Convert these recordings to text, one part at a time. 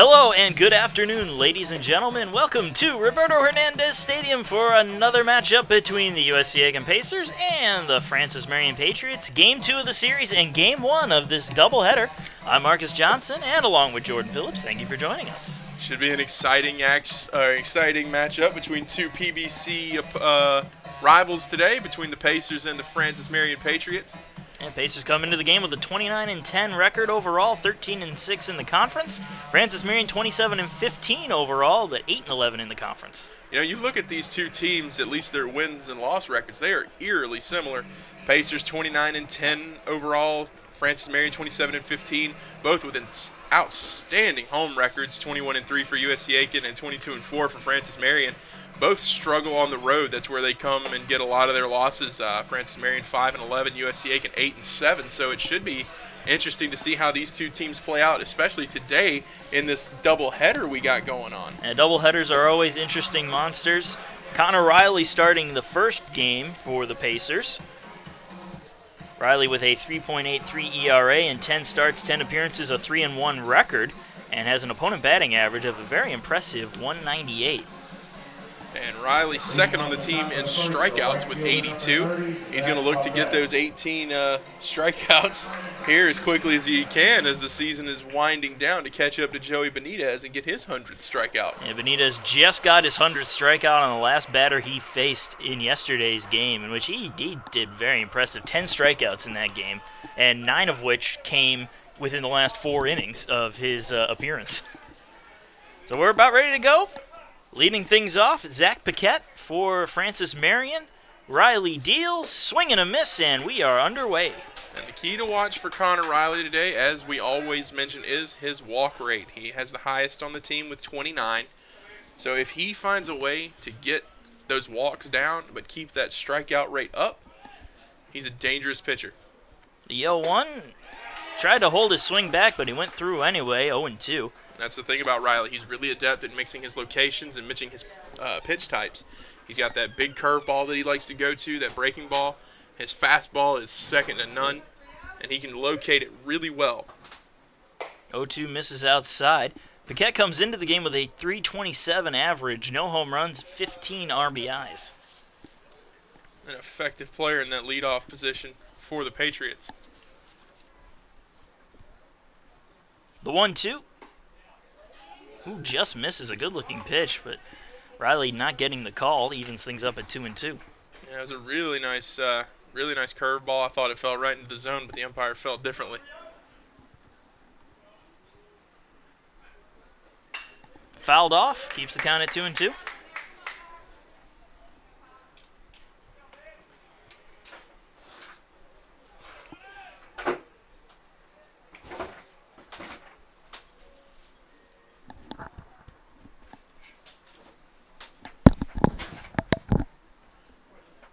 Hello and good afternoon, ladies and gentlemen. Welcome to Roberto Hernandez Stadium for another matchup between the USC Aiken Pacers and the Francis Marion Patriots. Game 2 of the series and Game 1 of this doubleheader. I'm Marcus Johnson, and along with Jordan Phillips, thank you for joining us. Should be an exciting matchup between two PBC rivals today, between the Pacers and the Francis Marion Patriots. And Pacers come into the game with a 29-10 record overall, 13-6 in the conference. Francis Marion 27-15 overall, but 8-11 in the conference. You know, you look at these two teams, at least their wins and loss records, they are eerily similar. Pacers 29-10 overall, Francis Marion 27-15, both with outstanding home records, 21-3 for USC Aiken and 22-4 for Francis Marion. Both struggle on the road. That's where they come and get a lot of their losses. Francis Marion 5-11, USC Aiken 8-7. So it should be interesting to see how these two teams play out, especially today in this doubleheader we got going on. And doubleheaders are always interesting monsters. Connor Riley starting the first game for the Pacers. Riley with a 3.83 ERA and 10 starts, 10 appearances, a 3-1 record, and has an opponent batting average of a very impressive 198. And Riley's second on the team in strikeouts with 82. He's going to look to get those 18 strikeouts here as quickly as he can as the season is winding down to catch up to Joey Benitez and get his 100th strikeout. And Benitez just got his 100th strikeout on the last batter he faced in yesterday's game, in which he did very impressive. 10 strikeouts in that game, and 9 of which came within the last 4 innings of his appearance. So we're about ready to go. Leading things off, Zach Paquette for Francis Marion. Riley deals, swing and a miss, and we are underway. And the key to watch for Connor Riley today, as we always mention, is his walk rate. He has the highest on the team with 29. So if he finds a way to get those walks down but keep that strikeout rate up, he's a dangerous pitcher. The 0-1 tried to hold his swing back, but he went through anyway, 0-2. That's the thing about Riley. He's really adept at mixing his locations and mixing his pitch types. He's got that big curveball that he likes to go to, that breaking ball. His fastball is second to none, and he can locate it really well. 0-2 misses outside. Paquette comes into the game with a 327 average, no home runs, 15 RBIs. An effective player in that leadoff position for the Patriots. The 1-2. Ooh, just misses a good-looking pitch, but Riley not getting the call evens things up at 2-2. Yeah, it was a really nice curveball. I thought it fell right into the zone, but the umpire felt differently. Fouled off, keeps the count at 2-2.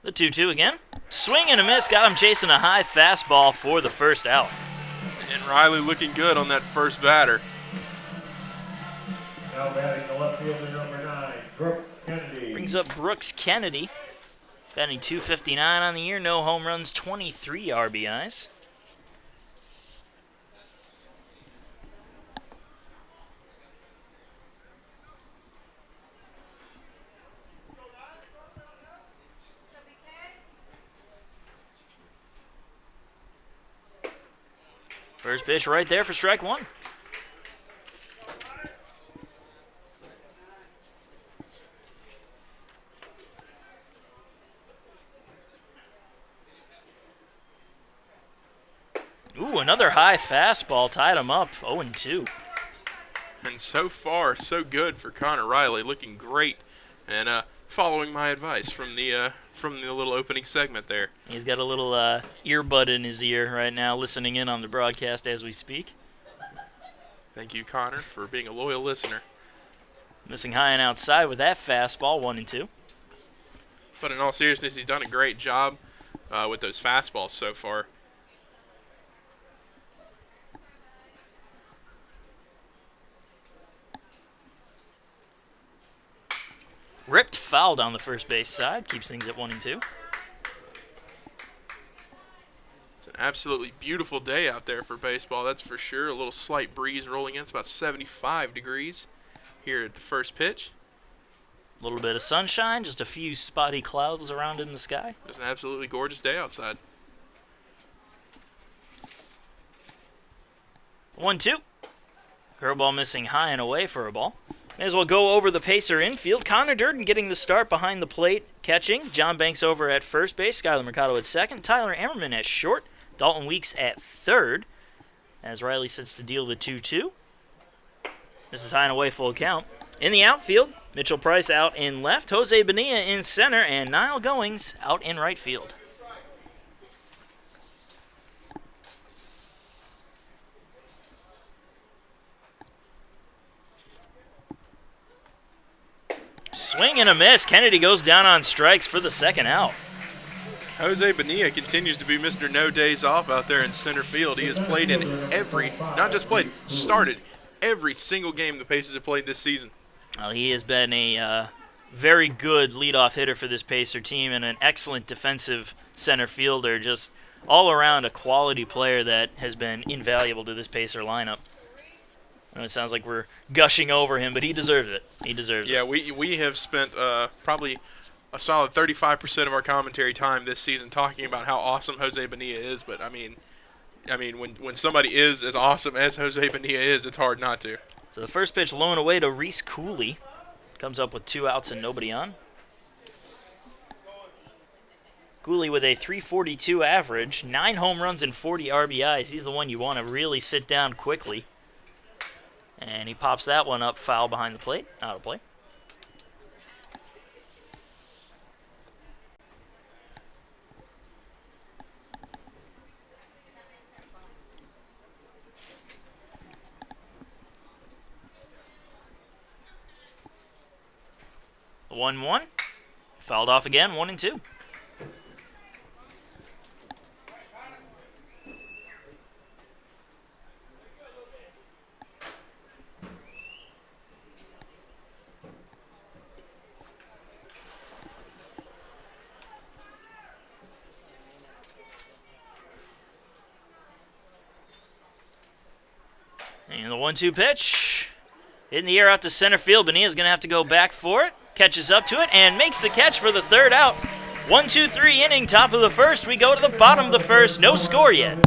The 2-2 again. Swing and a miss. Got him chasing a high fastball for the first out. And Riley looking good on that first batter. Now batting the left fielder, number 9, Brooks Kennedy. Brings up Brooks Kennedy. Batting .259 on the year. No home runs, 23 RBIs. First pitch right there for strike one. Ooh, another high fastball tied him up, 0-2. And so far, so good for Connor Riley, looking great, and following my advice from the little opening segment there. He's got a little earbud in his ear right now, listening in on the broadcast as we speak. Thank you, Connor, for being a loyal listener. Missing high and outside with that fastball, 1-2. But in all seriousness, he's done a great job with those fastballs so far. Ripped foul down the first base side, keeps things at 1-2. It's an Absolutely beautiful day out there for baseball, that's for sure. A little slight breeze rolling in. It's about 75 degrees here at the first pitch. A little bit of sunshine, just a few spotty clouds around in the sky. It's an absolutely gorgeous day outside. 1-2. Curveball missing high and away for a ball. May as well go over the pacer infield. Connor Durden getting the start behind the plate, catching. John Banks over at first base. Skylar Mercado at second. Tyler Emmerman at short. Dalton Weeks at third. As Riley sits to deal the 2-2. This is high and away, full count. In the outfield, Mitchell Price out in left. Jose Bonilla in center. And Niall Goings out in right field. Swing and a miss. Kennedy goes down on strikes for the second out. Jose Bonilla continues to be Mr. No Days Off out there in center field. He has played in not just played, started every single game the Pacers have played this season. Well, he has been a very good leadoff hitter for this Pacer team and an excellent defensive center fielder. Just all around a quality player that has been invaluable to this Pacer lineup. I know it sounds like we're gushing over him, but he deserves it. He deserves it. Yeah, we have spent probably a solid 35% of our commentary time this season talking about how awesome Jose Bonilla is. But I mean, when somebody is as awesome as Jose Bonilla is, it's hard not to. So the first pitch low and away to Reese Cooley. Comes up with 2 outs and nobody on. Cooley with a .342 average, 9 home runs and 40 RBIs. He's the one you want to really sit down quickly. And he pops that one up, foul behind the plate, out of play. The 1-1, fouled off again, 1-2. And the 1-2 pitch. Hitting the air out to center field. Bonilla's going to have to go back for it. Catches up to it and makes the catch for the third out. 1-2-3 inning, top of the first. We go to the bottom of the first. No score yet.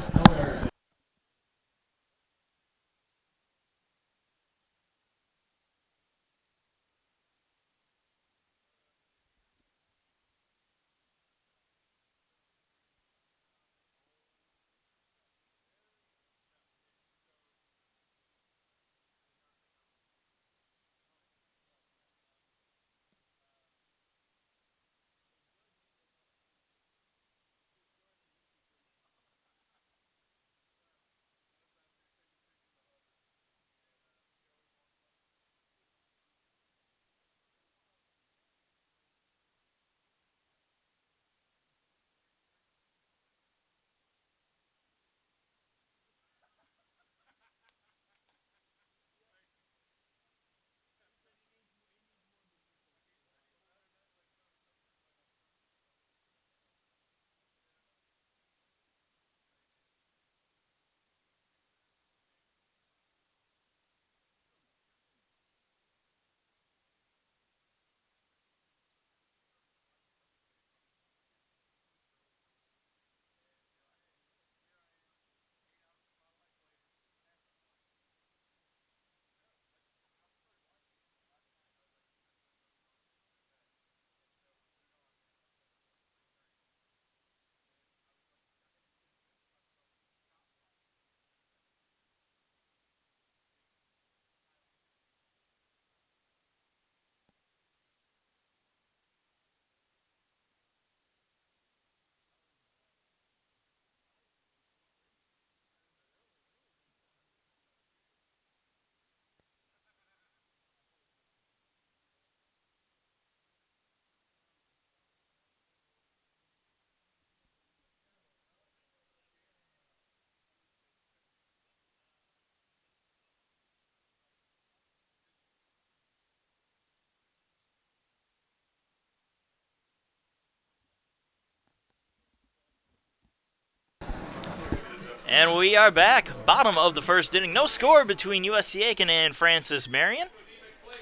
And we are back. Bottom of the first inning. No score between USC Aiken and Francis Marion.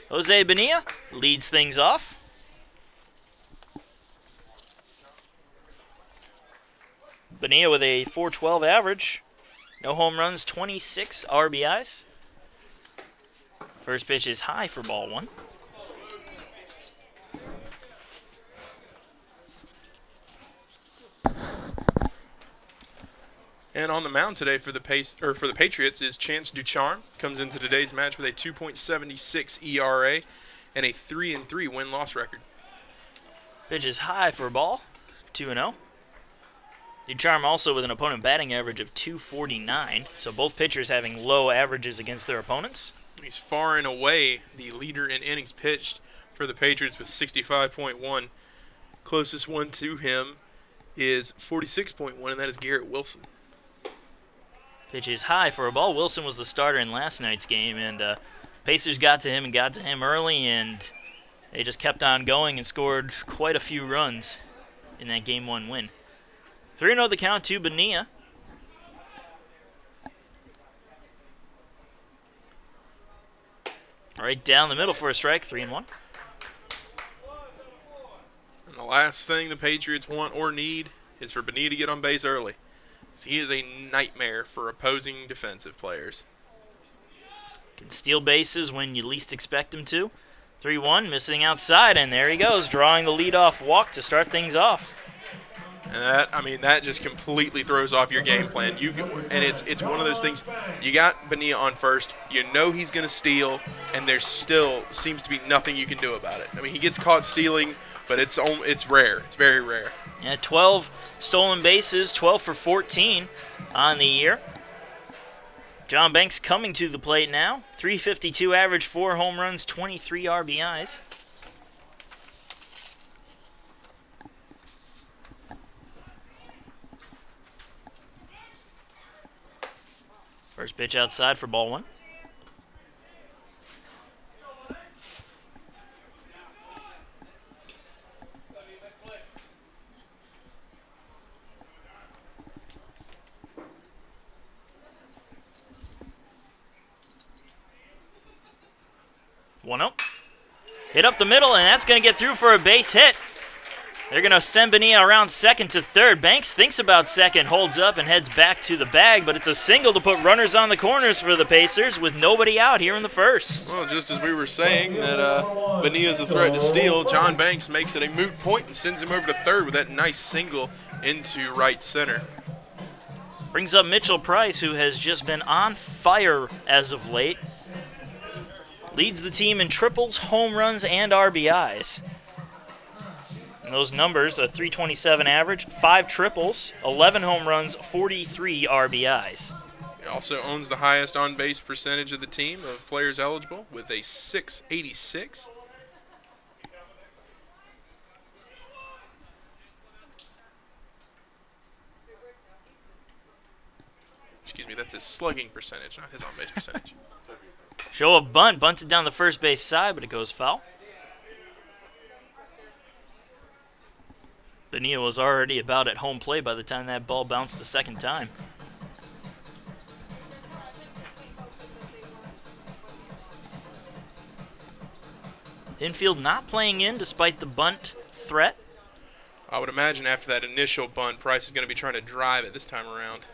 Jose Bonilla leads things off. Bonilla with a .412 average. No home runs, 26 RBIs. First pitch is high for ball one. And on the mound today for the Patriots is Chance Ducharme. Comes into today's match with a 2.76 ERA and a 3-3 win-loss record. Pitch is high for a ball, 2-0. Ducharme also with an opponent batting average of .249, so both pitchers having low averages against their opponents. He's far and away the leader in innings pitched for the Patriots with 65.1. Closest one to him is 46.1, and that is Garrett Wilson. Pitch is high for a ball. Wilson was the starter in last night's game, and Pacers got to him early, and they just kept on going and scored quite a few runs in that Game 1 win. 3-0 the count to Bonilla. Right down the middle for a strike, 3-1. And the last thing the Patriots want or need is for Bonilla to get on base early. He is a nightmare for opposing defensive players. Can steal bases when you least expect him to. 3-1, missing outside, and there he goes, drawing the leadoff walk to start things off. And that just completely throws off your game plan. It's one of those things. You got Bonilla on first. You know he's going to steal, and there still seems to be nothing you can do about it. I mean, he gets caught stealing, but it's rare. It's very rare. Yeah, 12 stolen bases, 12 for 14 on the year. John Banks coming to the plate now. .352 average, 4 home runs, 23 RBIs. First pitch outside for ball one. One up. Hit up the middle, and that's going to get through for a base hit. They're going to send Bonilla around second to third. Banks thinks about second, holds up, and heads back to the bag, but it's a single to put runners on the corners for the Pacers with nobody out here in the first. Well, just as we were saying that Bonilla's a threat to steal, John Banks makes it a moot point and sends him over to third with that nice single into right center. Brings up Mitchell Price, who has just been on fire as of late. Leads the team in triples, home runs, and RBIs. And those numbers, a .327 average, 5 triples, 11 home runs, 43 RBIs. He also owns the highest on-base percentage of the team of players eligible with a .686. Excuse me, that's his slugging percentage, not his on-base percentage. Show a bunt, bunts it down the first base side, but it goes foul. Bonilla was already about at home plate by the time that ball bounced a second time. Infield not playing in despite the bunt threat. I would imagine after that initial bunt, Price is going to be trying to drive it this time around.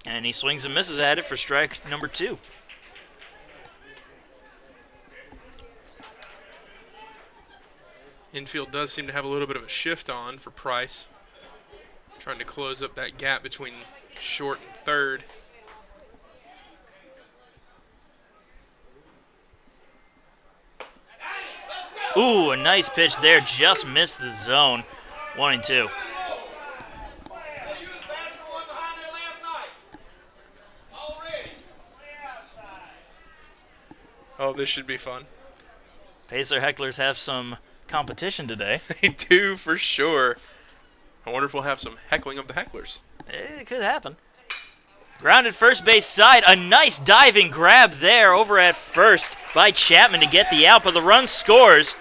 And he swings and misses at it for strike number 2. Infield does seem to have a little bit of a shift on for Price. Trying to close up that gap between short and third. Ooh, a nice pitch there. Just missed the zone. 1-2. Oh, this should be fun. Pacer hecklers have some competition today. They do, for sure. I wonder if we'll have some heckling of the hecklers. It could happen. Grounded first base side. A nice diving grab there over at first by Chapman to get the out, but the run scores.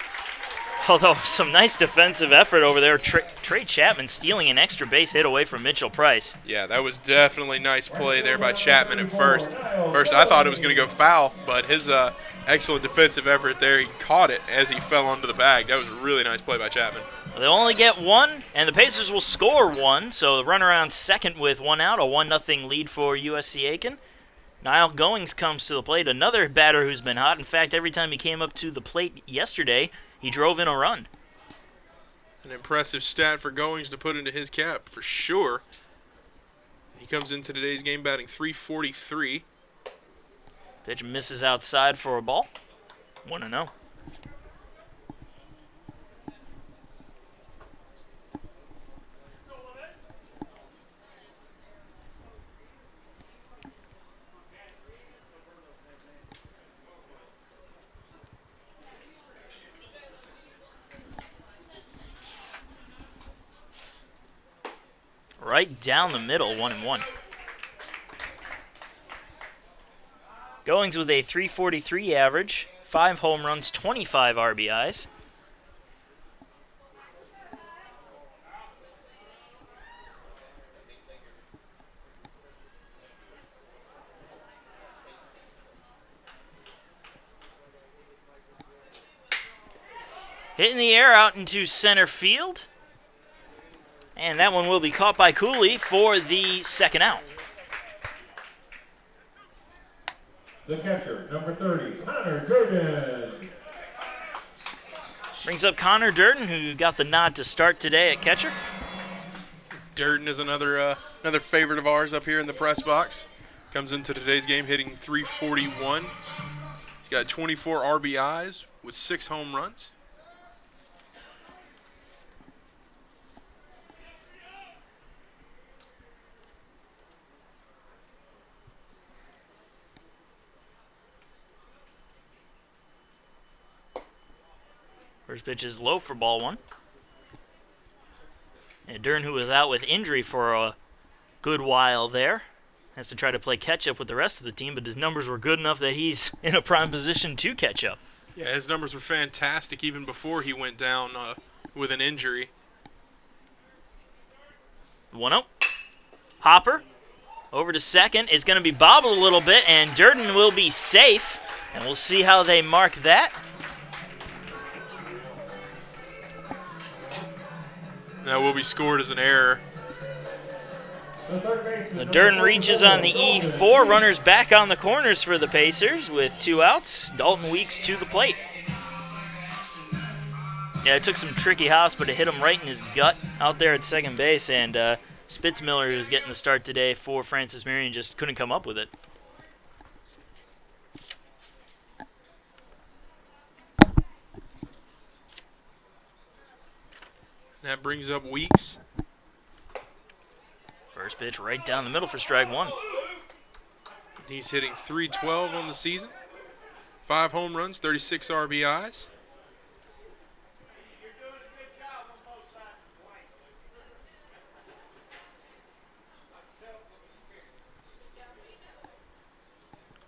Although some nice defensive effort over there. Trey Chapman stealing an extra base hit away from Mitchell Price. Yeah, that was definitely nice play there by Chapman at first. First, I thought it was going to go foul, but his excellent defensive effort there, he caught it as he fell onto the bag. That was a really nice play by Chapman. They'll only get one, and the Pacers will score one, so the runner on second with one out, a 1-0 lead for USC Aiken. Niall Goings comes to the plate, another batter who's been hot. In fact, every time he came up to the plate yesterday, he drove in a run. An impressive stat for Goings to put into his cap, for sure. He comes into today's game batting .343. Pitch misses outside for a ball. 1-0. Right down the middle, 1-1. Goings with a .343 average, 5 home runs, 25 RBIs. Hit in the air out into center field. And that one will be caught by Cooley for the second out. The catcher, number 30, Connor Durden. Brings up Connor Durden, who got the nod to start today at catcher. Durden is another favorite of ours up here in the press box. Comes into today's game hitting .341. He's got 24 RBIs with 6 home runs. First pitch is low for ball 1. And Durden, who was out with injury for a good while there, has to try to play catch-up with the rest of the team, but his numbers were good enough that he's in a prime position to catch up. Yeah, his numbers were fantastic even before he went down with an injury. 1-0. Hopper over to second. It's going to be bobbled a little bit, and Durden will be safe, and we'll see how they mark that. That will be scored as an error. Durden reaches on the E4. Runners back on the corners for the Pacers with 2 outs. Dalton Weeks to the plate. Yeah, it took some tricky hops, but it hit him right in his gut out there at second base. And Spitzmiller, who was getting the start today for Francis Marion, just couldn't come up with it. That brings up Weeks. First pitch right down the middle for strike 1. He's hitting .312 on the season. 5 home runs, 36 RBIs.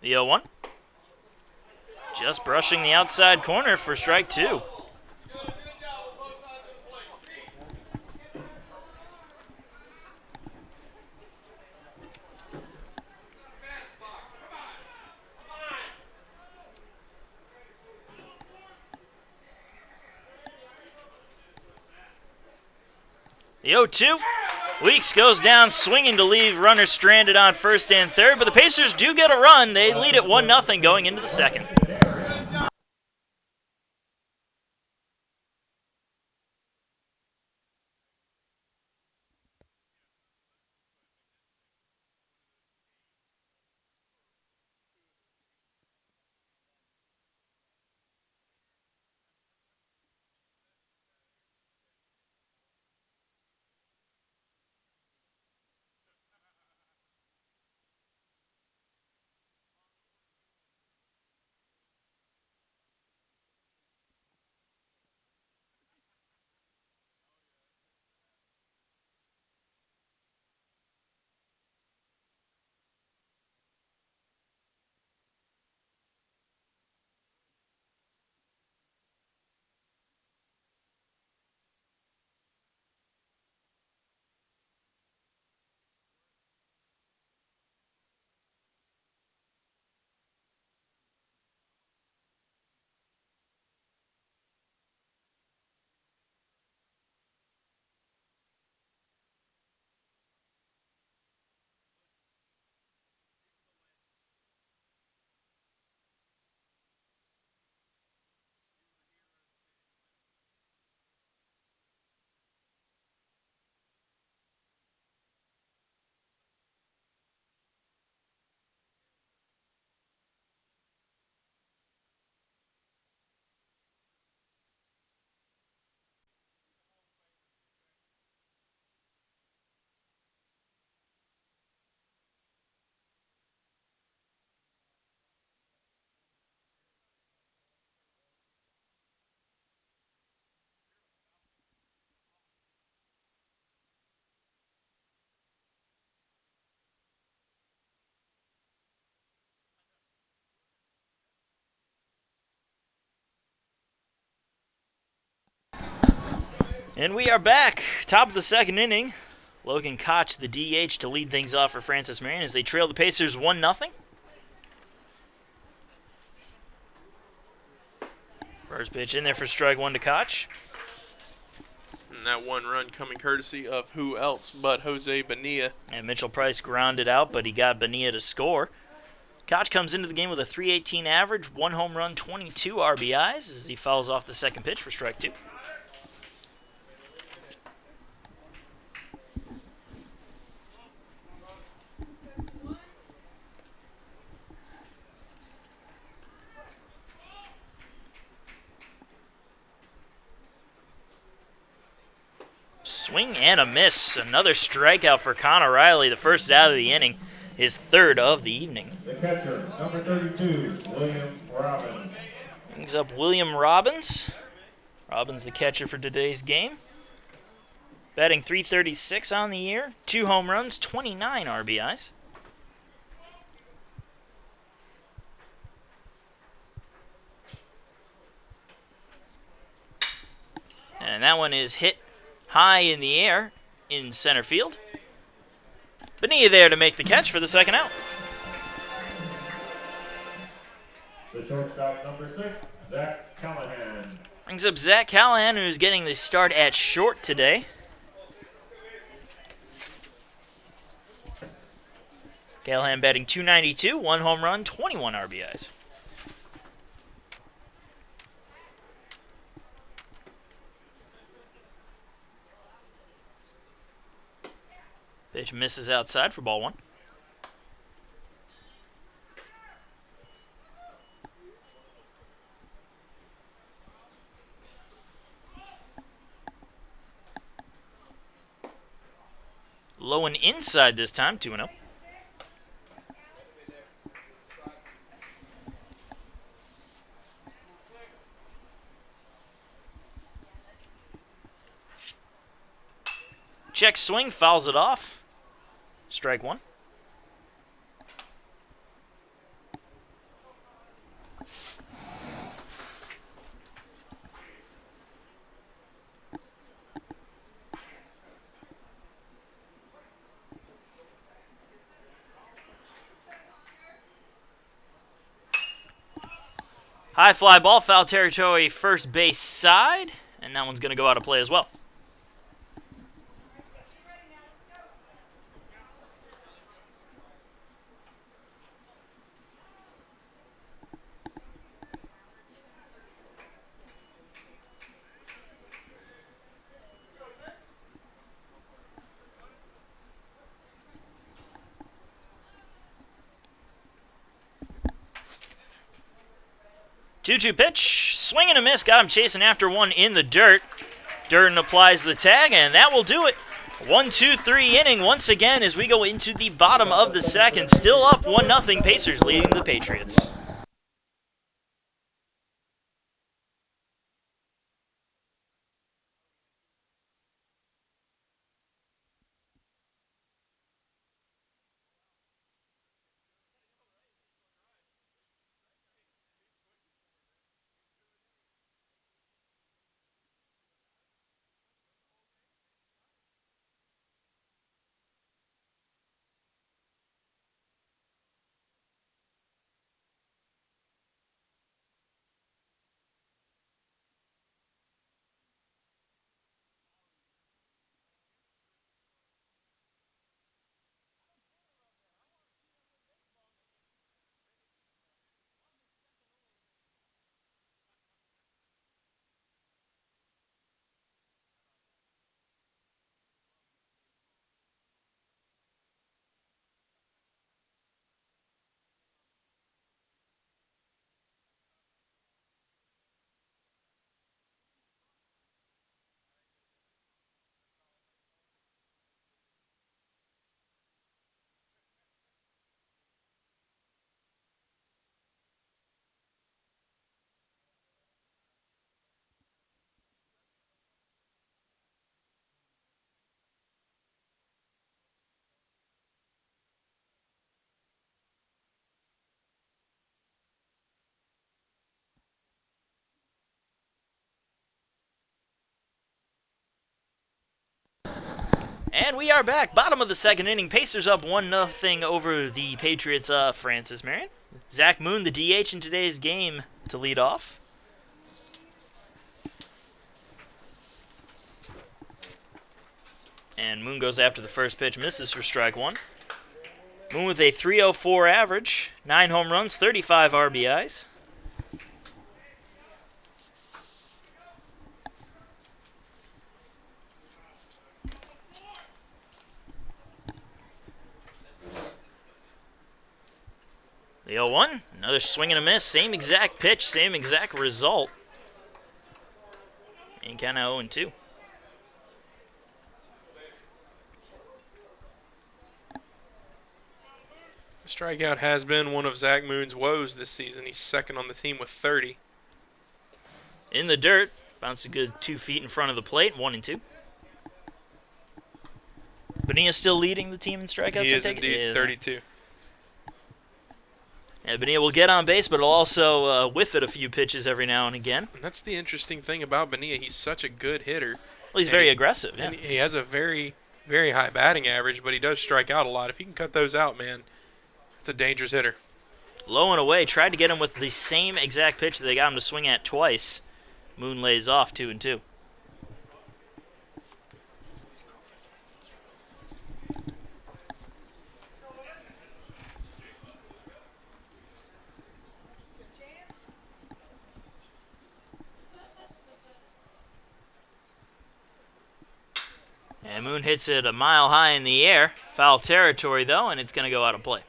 The 0-1. Just brushing the outside corner for strike 2. The 0-2. Weeks goes down swinging to leave runners stranded on first and third, but the Pacers do get a run. They lead at 1-0 going into the second. And we are back. Top of the second inning. Logan Koch, the DH, to lead things off for Francis Marion as they trail the Pacers 1-0. First pitch in there for strike one to Koch. And that one run coming courtesy of who else but Jose Bonilla. And Mitchell Price grounded out, but he got Bonilla to score. Koch comes into the game with a .318 average, 1 home run, 22 RBIs as he fouls off the second pitch for strike two. Swing and a miss. Another strikeout for Connor Riley, the first out of the inning, his third of the evening. The catcher, number 32, William Robbins. Brings up William Robbins. Robbins the catcher for today's game. Batting .336 on the year, 2 home runs, 29 RBIs. And that one is hit high in the air in center field. Bonilla there to make the catch for the second out. The shortstop, number 6, Zach Callahan. Brings up Zach Callahan, who's getting the start at short today. Callahan batting .292, 1 home run, 21 RBIs. Pitch misses outside for ball one. Low and inside this time, 2-0. Check swing, fouls it off. Strike one. High fly ball, foul territory, first base side, and that one's going to go out of play as well. Two-two pitch, swing and a miss, got him chasing after one in the dirt. Durden applies the tag, and that will do it. 1-2-3 inning once again as we go into the bottom of the second. Still up 1-0, Pacers leading the Patriots. And we are back. Bottom of the second inning. Pacers up 1-0 over the Patriots. Francis Marion. Zach Moon, the DH in today's game, to lead off. And Moon goes after the first pitch, misses for strike one. Moon with a 304 average, 9 home runs, 35 RBIs. The 0-1, another swing and a miss, same exact pitch, same exact result. And kind of 0-2. Strikeout has been one of Zach Moon's woes this season. He's second on the team with 30. In the dirt, bounced a good 2 feet in front of the plate, 1-2. Bonilla still leading the team in strikeouts. He is indeed, 32. Yeah, Bonilla will get on base, but he'll also whiff at a few pitches every now and again. And that's the interesting thing about Bonilla. He's such a good hitter. Well, he's very aggressive. Yeah. And he has a very, very high batting average, but he does strike out a lot. If he can cut those out, man, it's a dangerous hitter. Low and away, tried to get him with the same exact pitch that they got him to swing at twice. Moon lays off 2-2. And Moon hits it a mile high in the air. Foul territory, though, and it's going to go out of play.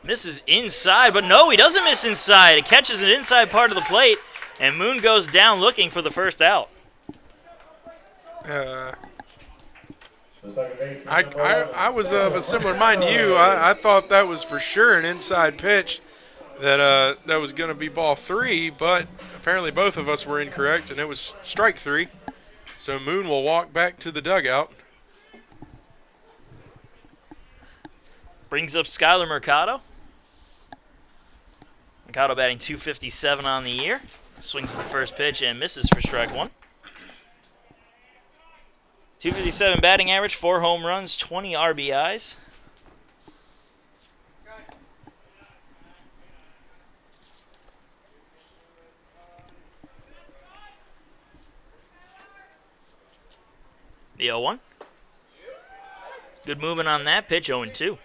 Misses inside, but no, he doesn't miss inside. It catches an inside part of the plate, and Moon goes down looking for the first out. I was of a similar mind to you. I thought that was for sure an inside pitch that was going to be ball 3, but apparently both of us were incorrect, and it was strike 3. So Moon will walk back to the dugout. Brings up Skyler Mercado. Mercado batting .257 on the year. Swings at the first pitch and misses for strike one. .257 batting average, 4 home runs, 20 RBIs. The 0-1. Good movement on that pitch, 0-2.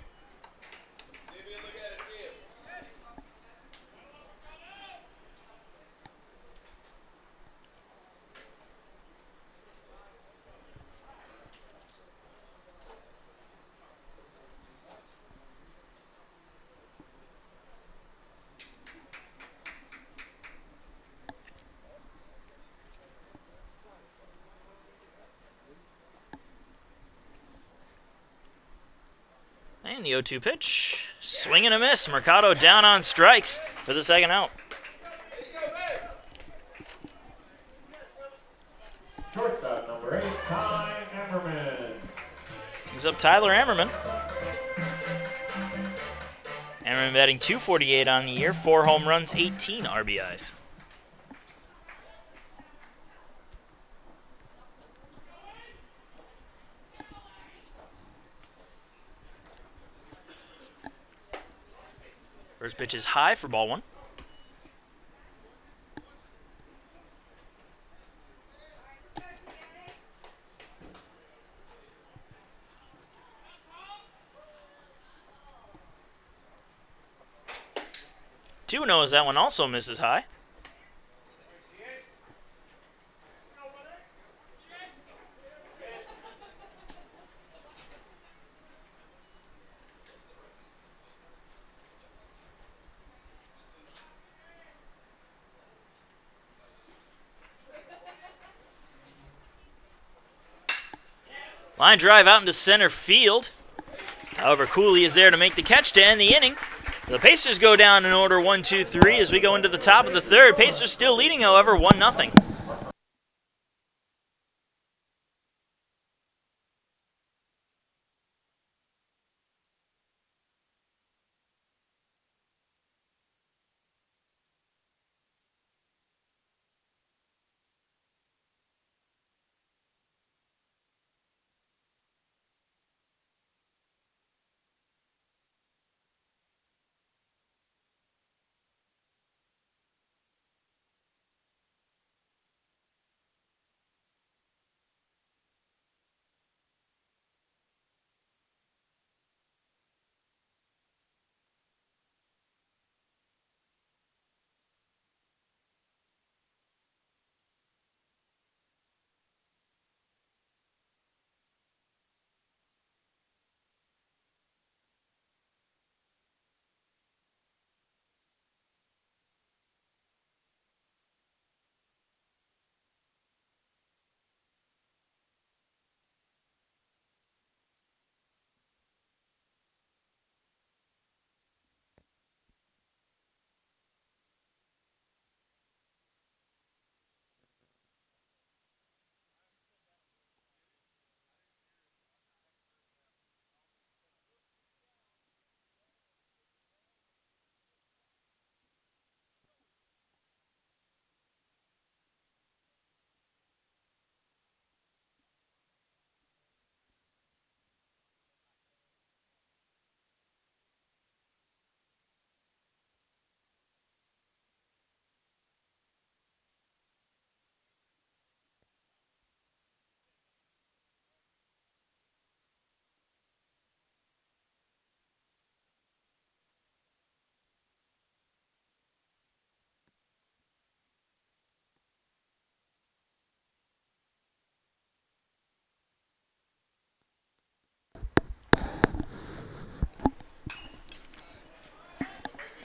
And the 0-2 pitch. Swing and a miss. Mercado down on strikes for the second out. Shortstop number 8, Ty Emmerman. Brings up Tyler Emmerman. Emmerman batting .248 on the year, 4 home runs, 18 RBIs. First pitch is high for ball 1. Two knows that one also misses high. Line drive out into center field. However, Cooley is there to make the catch to end the inning. The Pacers go down in order 1, 2, 3 as we go into the top of the third. Pacers still leading, however, 1-0.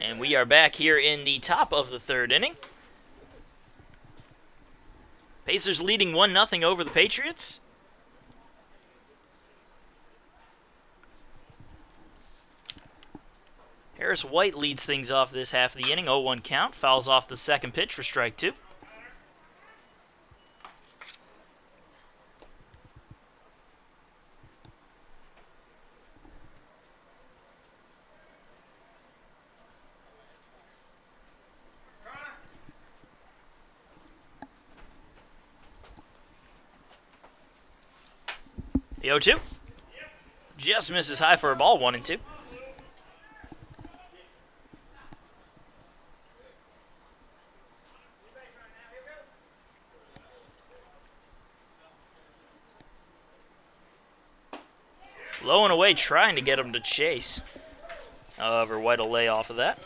And we are back here in the top of the third inning. Pacers leading 1-0 over the Patriots. Harris White leads things off this half of the inning. 0-1 count. Fouls off the second pitch for strike 2. The 0-2. Just misses high for a ball, 1-2. Low and away, trying to get him to chase. However, White will lay off of that.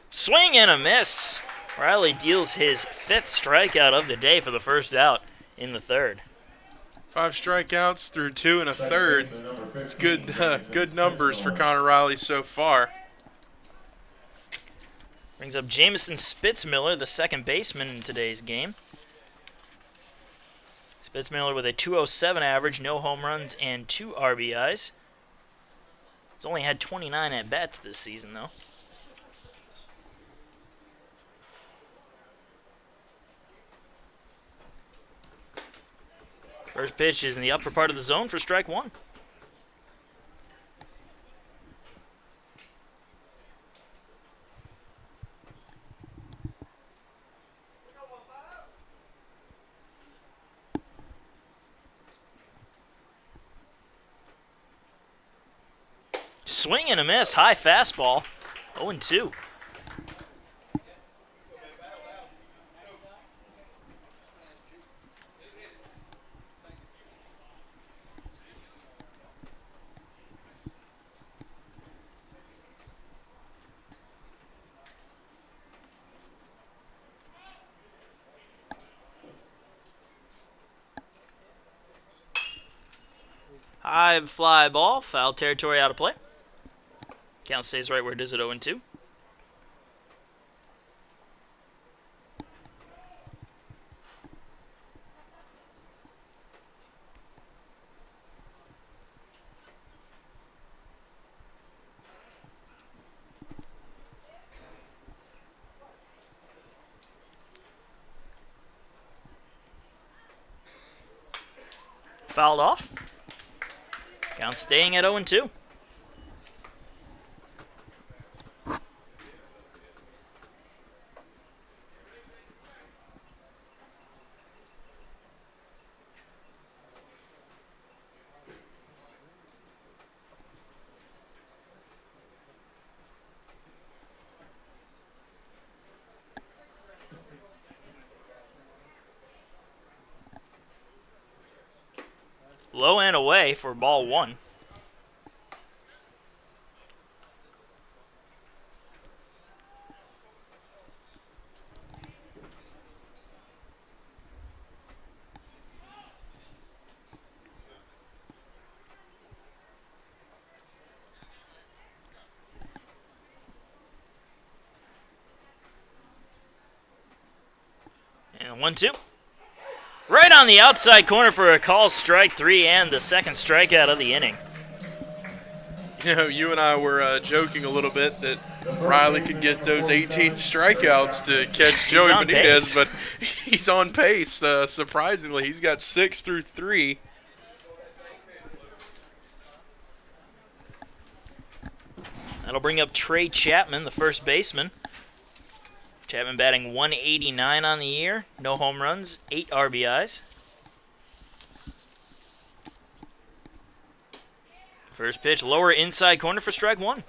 Swing and a miss. Riley deals his 5th strikeout of the day for the first out in the third. 5 strikeouts through 2 and a third. It's good numbers for Connor Riley so far. Brings up Jamison Spitzmiller, the second baseman in today's game. Spitzmiller with a 207 average, no home runs, and 2 RBIs. He's only had 29 at-bats this season, though. First pitch is in the upper part of the zone for strike 1. Swing and a miss, high fastball, 0-2. High fly ball, foul territory, out of play. Count stays right where it is at 0-2. Fouled off. Count staying at 0-2. Low and away for ball 1. And 1-2. Right on the outside corner for a call, strike 3, and the second strikeout of the inning. You know, you and I were joking a little bit that Riley could get those 18 strikeouts to catch Joey Benitez, pace. but he's on pace. Surprisingly, he's got 6 through 3. That'll bring up Trey Chapman, the first baseman. Chapman batting 189 on the year, no home runs, 8 RBIs. First pitch, lower inside corner for strike 1.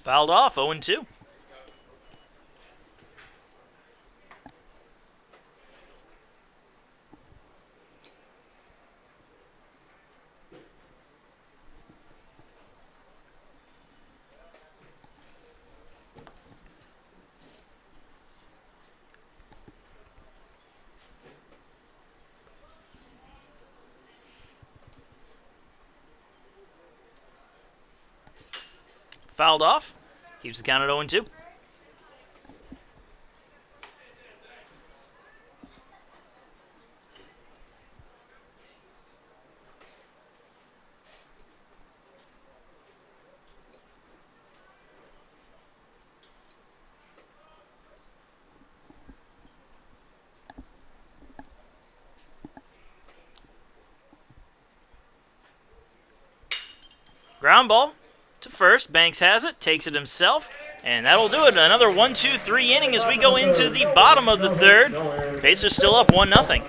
Fouled off, 0-2. Fouled off. Keeps the count at 0-2. Ground ball to first. Banks has it, takes it himself, and that'll do it. Another 1-2-3 inning as we go into the bottom of the third. Pacers still up 1-0.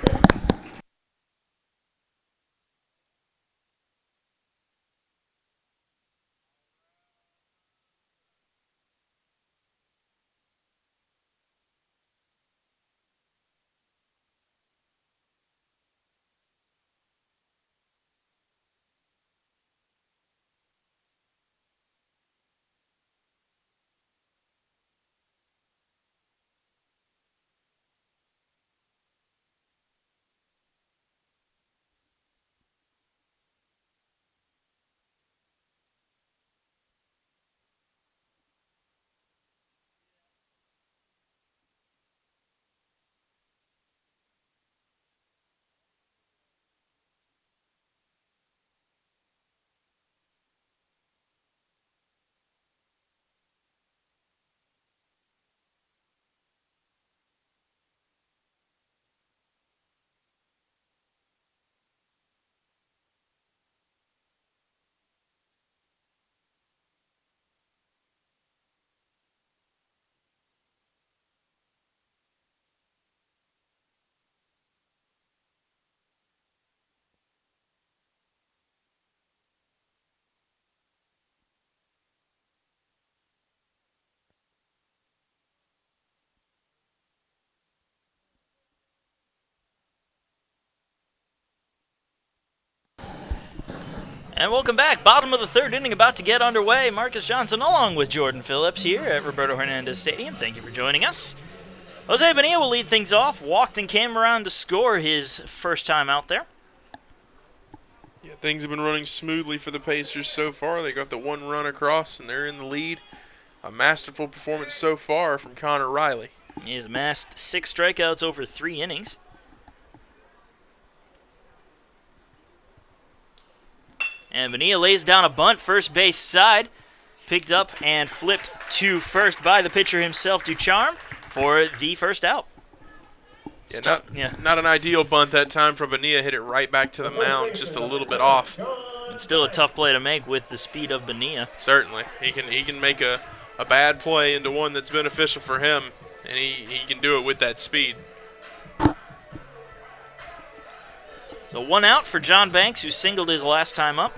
And welcome back. Bottom of the third inning about to get underway. Marcus Johnson along with Jordan Phillips here at Roberto Hernandez Stadium. Thank you for joining us. Jose Bonilla will lead things off. Walked and came around to score his first time out there. Yeah, things have been running smoothly for the Pacers so far. They got the one run across, and they're in the lead. A masterful performance so far from Connor Riley. He has amassed 6 strikeouts over 3 innings. And Bonilla lays down a bunt, first base side. Picked up and flipped to first by the pitcher himself, Ducharme, for the first out. Not an ideal bunt that time for Bonilla. Hit it right back to the mound, just a little bit off. And still a tough play to make with the speed of Bonilla. Certainly. He can make a bad play into one that's beneficial for him, and he can do it with that speed. So 1 out for John Banks, who singled his last time up.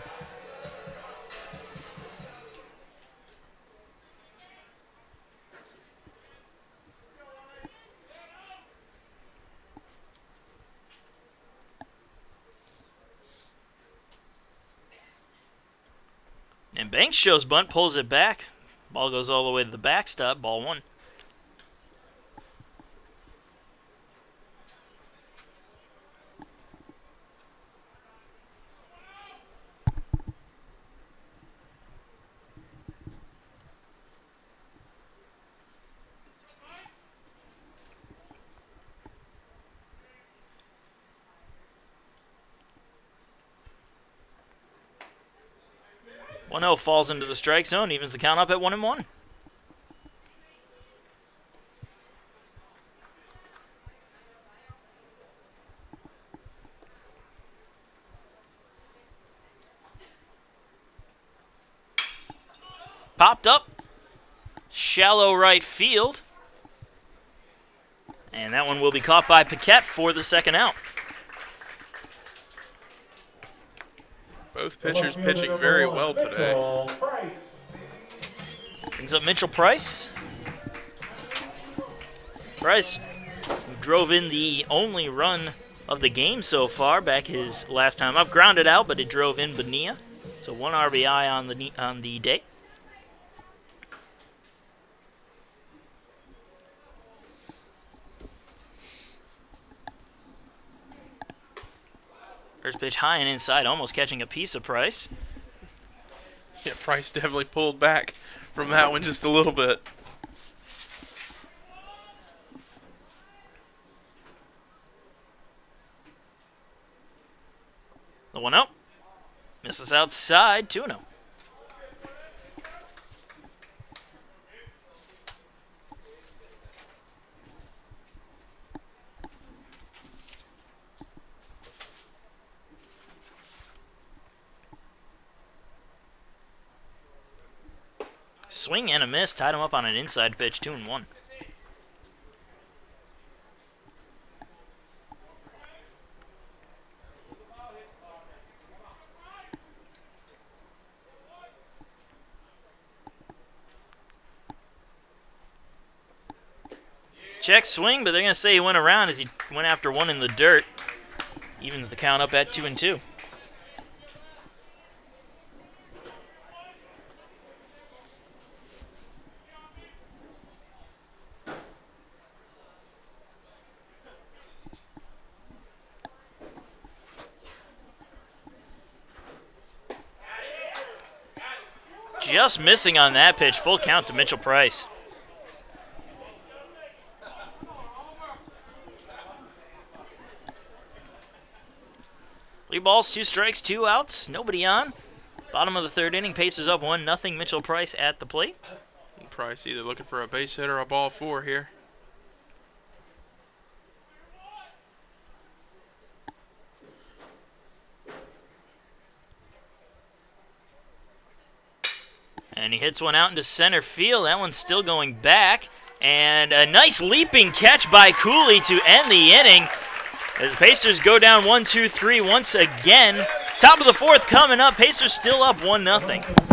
And Banks shows bunt, pulls it back. Ball goes all the way to the backstop, ball 1. One 0 falls into the strike zone, evens the count up at 1-1. Popped up, shallow right field, and that one will be caught by Paquette for the second out. Both pitchers pitching very well today. Brings up Mitchell Price. Price drove in the only run of the game so far back his last time up. Grounded out, but it drove in Bonilla. So 1 RBI on the day. First pitch high and inside, almost catching a piece of Price. Yeah, Price definitely pulled back from that one just a little bit. The 1-0. Misses outside, 2-0. Swing and a miss, tied him up on an inside pitch, 2-1. Check swing, but they're going to say he went around as he went after one in the dirt. Evens the count up at 2-2. Just missing on that pitch. Full count to Mitchell Price. 3 balls, 2 strikes, 2 outs. Nobody on. Bottom of the third inning. Pacers up 1-0. Mitchell Price at the plate. Price either looking for a base hit or a ball 4 here. And he hits one out into center field. That one's still going back. And a nice leaping catch by Cooley to end the inning. As the Pacers go down 1-2-3 once again. Top of the fourth coming up. Pacers still up 1-0.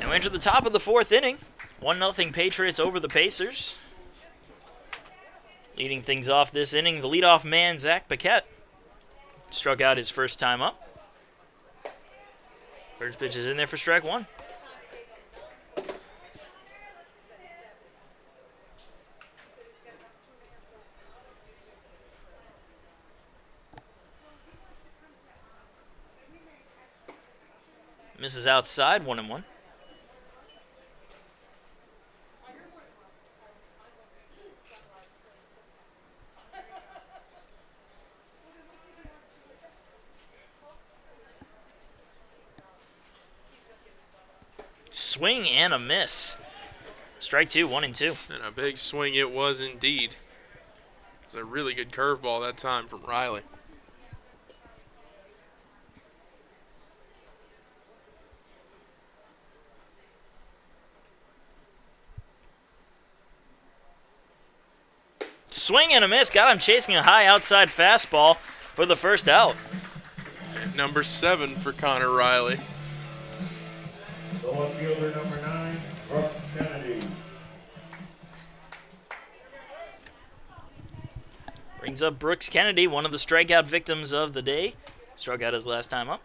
We enter the top of the fourth inning. 1-0 Patriots over the Pacers. Leading things off this inning, the leadoff man, Zach Paquette, struck out his first time up. First pitch is in there for strike one. Misses outside, 1-1. Swing and a miss. Strike two, 1-2. And a big swing it was indeed. It was a really good curveball that time from Riley. Swing and a miss. Got him chasing a high outside fastball for the first out. And number 7 for Connor Riley. The left fielder, number 9, Brooks Kennedy. Brings up Brooks Kennedy, one of the strikeout victims of the day. Struck out his last time up.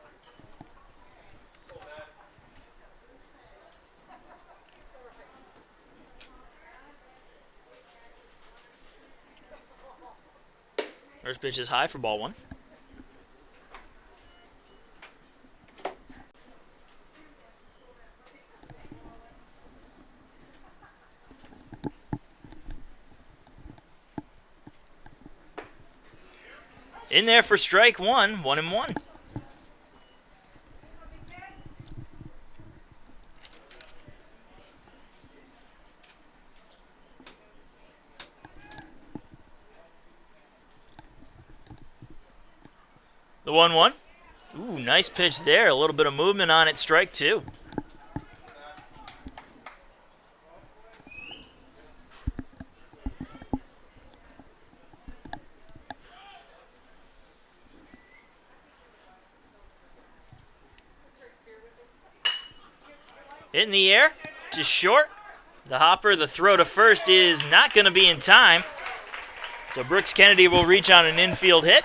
First pitch is high for ball one. In there for strike one, 1-1. The 1-1. Ooh, nice pitch there. A little bit of movement on it. Strike two. In the air, just short. The hopper, the throw to first is not going to be in time. So Brooks Kennedy will reach on an infield hit.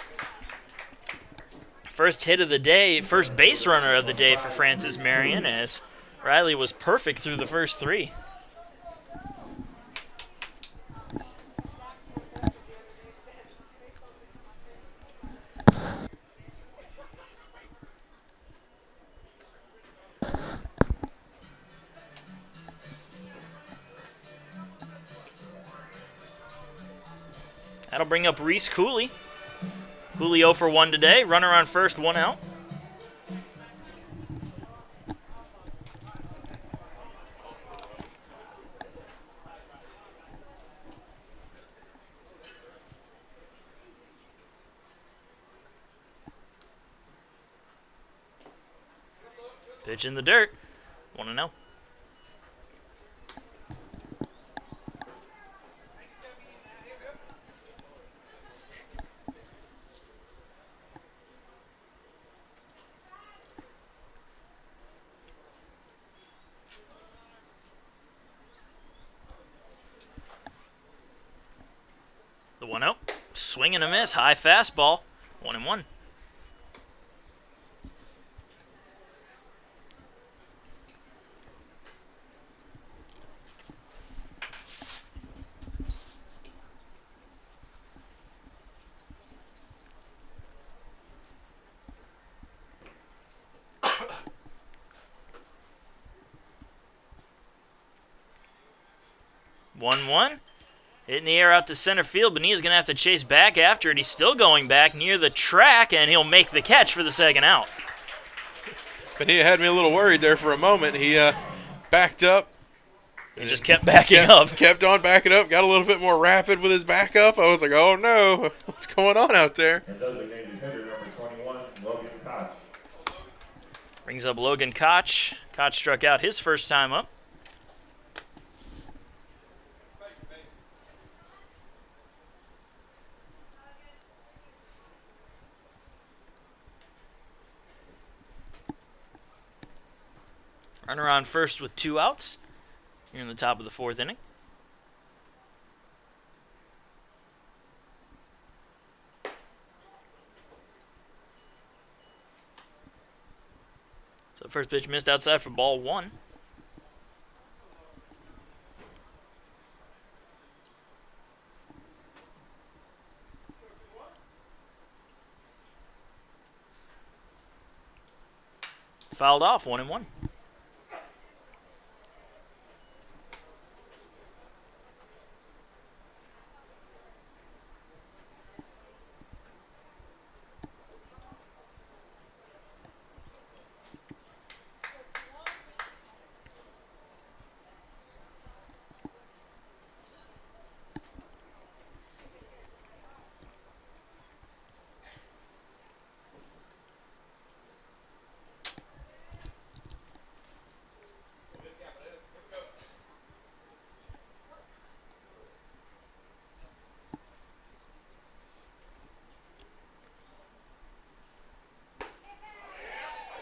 First hit of the day, first base runner of the day for Francis Marion, as Riley was perfect through the first three. That'll bring up Reese Cooley. Cooley 0 for 1 today. Runner on first, 1 out. Pitch in the dirt. 1-0. The 1-0. Swing and a miss. High fastball. 1-1. One. Hitting the air out to center field. Bonilla's going to have to chase back after it. He's still going back near the track, and he'll make the catch for the second out. Bonilla had me a little worried there for a moment. He backed up. He just kept backing up. Kept on backing up. Got a little bit more rapid with his backup. I was like, oh, no. What's going on out there? And designated hitter, number 21, Logan Koch. Brings up Logan Koch. Koch struck out his first time up. Runner on first with 2 outs here in the top of the 4th inning. So first pitch missed outside for ball 1. Fouled off, 1-1.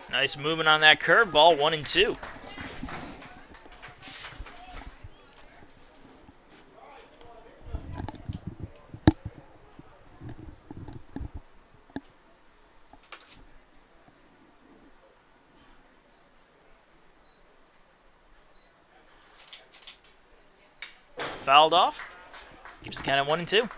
Nice movement on that curveball, 1-2. Fouled off. Keeps the count at 1-2.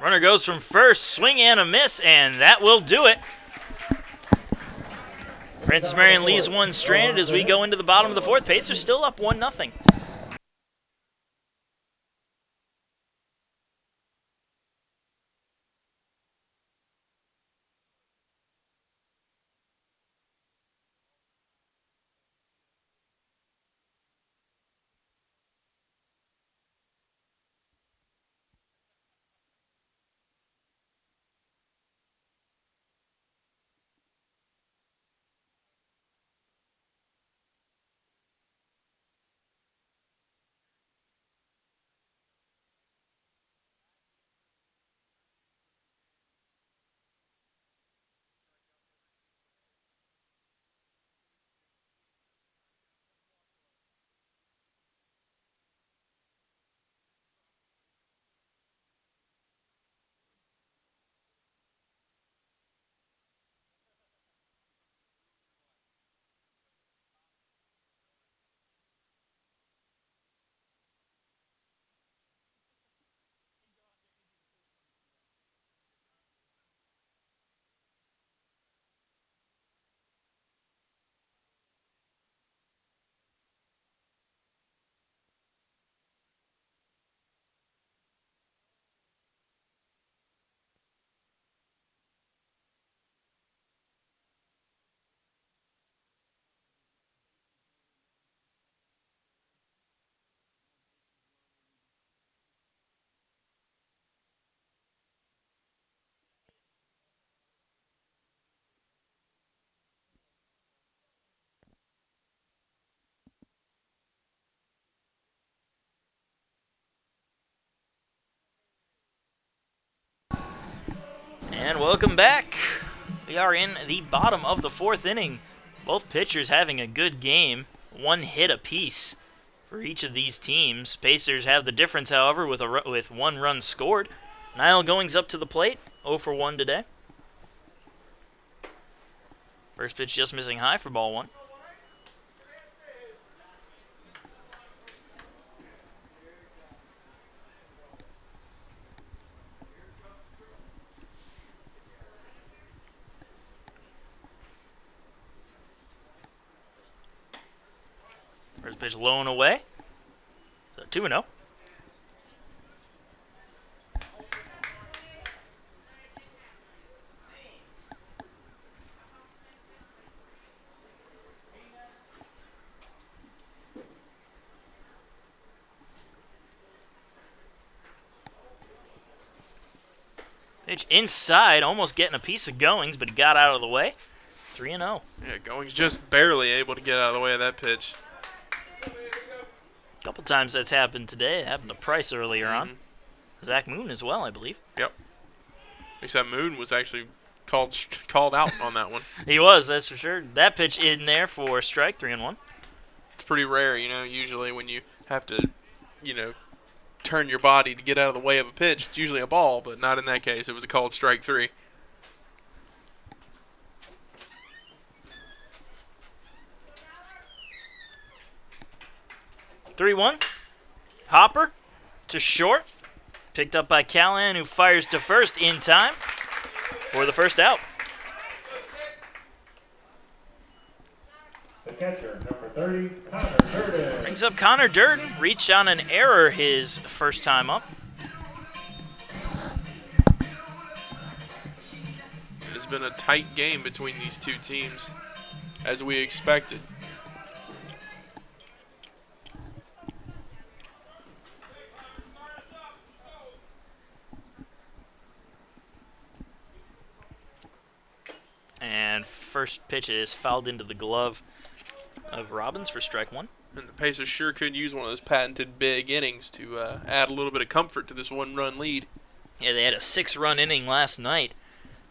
Runner goes from first, swing and a miss, and that will do it. Francis Marion leaves one stranded as we go into the bottom of the 4th. Pacers still up 1-0. And welcome back. We are in the bottom of the 4th inning. Both pitchers having a good game. 1 hit apiece for each of these teams. Pacers have the difference, however, with 1 run scored. Niall Goings up to the plate, 0 for 1 today. First pitch just missing high for ball 1. First pitch low and away. So 2-0. Pitch inside, almost getting a piece of Goings, but he got out of the way. 3-0. Yeah, Goings just barely able to get out of the way of that pitch. A couple times that's happened today. It happened to Price earlier on. Zach Moon as well, I believe. Yep. Except Moon was actually called out on that one. He was, that's for sure. That pitch in there for strike, 3-1. It's pretty rare, usually when you have to, turn your body to get out of the way of a pitch, it's usually a ball, but not in that case. It was a called strike 3. 3-1. Hopper to short. Picked up by Callahan, who fires to first in time for the first out. The catcher, number 30, Connor Durden. Brings up Connor Durden. Reached on an error his first time up. It has been a tight game between these two teams, as we expected. And first pitch is fouled into the glove of Robbins for strike 1. And the Pacers sure could use one of those patented big innings to add a little bit of comfort to this one-run lead. Yeah, they had a 6-run inning last night,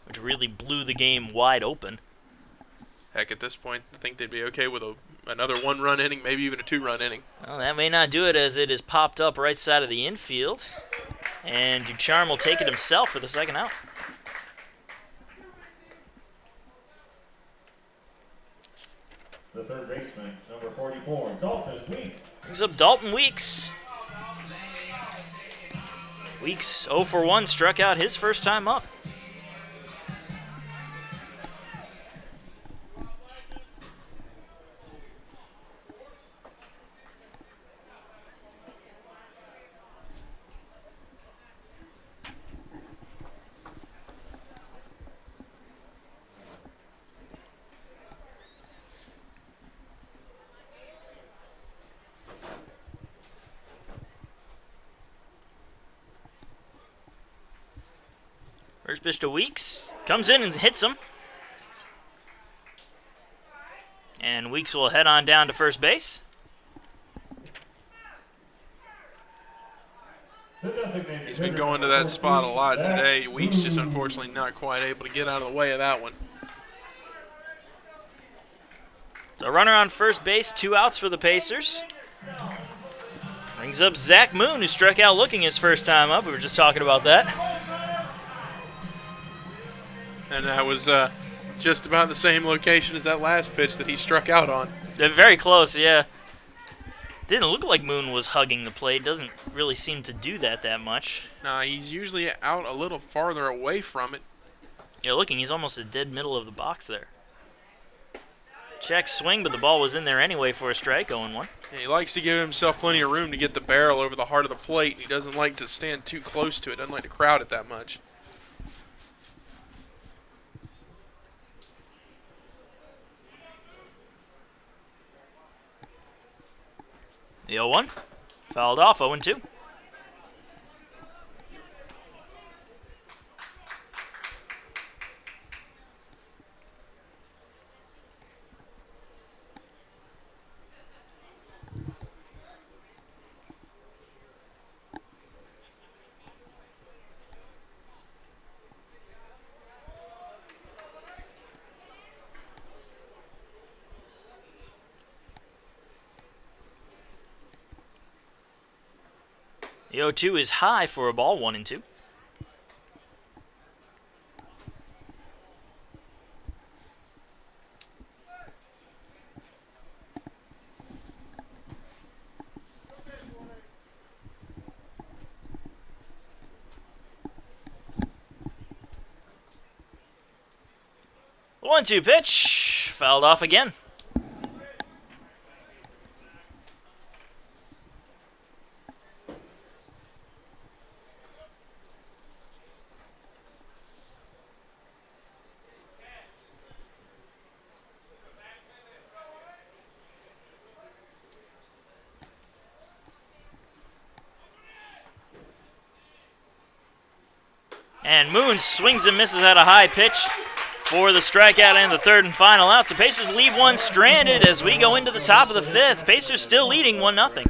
which really blew the game wide open. Heck, at this point, I think they'd be okay with another one-run inning, maybe even a 2-run inning. Well, that may not do it, as it is popped up right side of the infield. And Ducharme will take it himself for the second out. The third baseman, number 44, Dalton Weeks. Brings up Dalton Weeks. Weeks 0 for 1, struck out his first time up. First pitch to Weeks. Comes in and hits him. And Weeks will head on down to first base. He's been going to that spot a lot today. Weeks just unfortunately not quite able to get out of the way of that one. So runner on first base, 2 outs for the Pacers. Brings up Zach Moon, who struck out looking his first time up. We were just talking about that. And that was just about the same location as that last pitch that he struck out on. They're very close, yeah. Didn't look like Moon was hugging the plate. Doesn't really seem to do that much. Nah, he's usually out a little farther away from it. Yeah, looking, he's almost at dead middle of the box there. Check swing, but the ball was in there anyway for a strike, 0-1. Yeah, he likes to give himself plenty of room to get the barrel over the heart of the plate. He doesn't like to stand too close to it. Doesn't like to crowd it that much. The 0-1. Fouled off, 0-2. The 0-2 is high for a ball, 1-2. The 1-2 pitch, fouled off again. And Moon swings and misses at a high pitch for the strikeout and the third and final out. So Pacers leave one stranded as we go into the top of the fifth. Pacers still leading 1-0.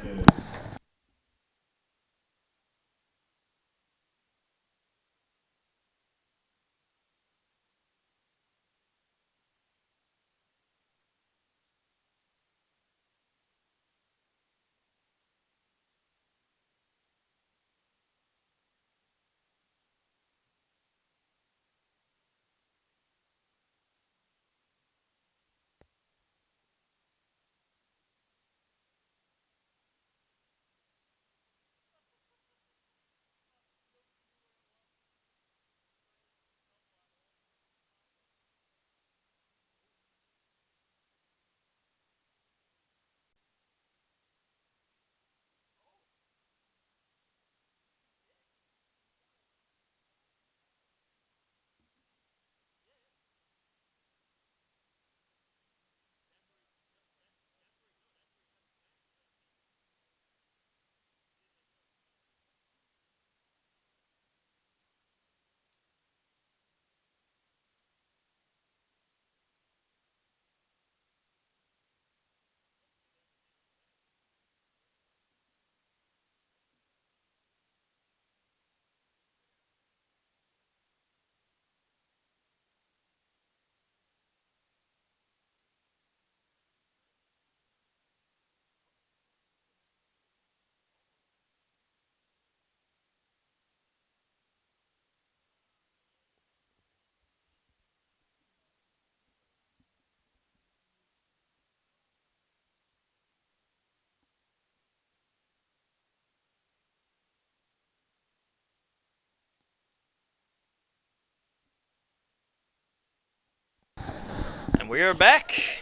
And we are back.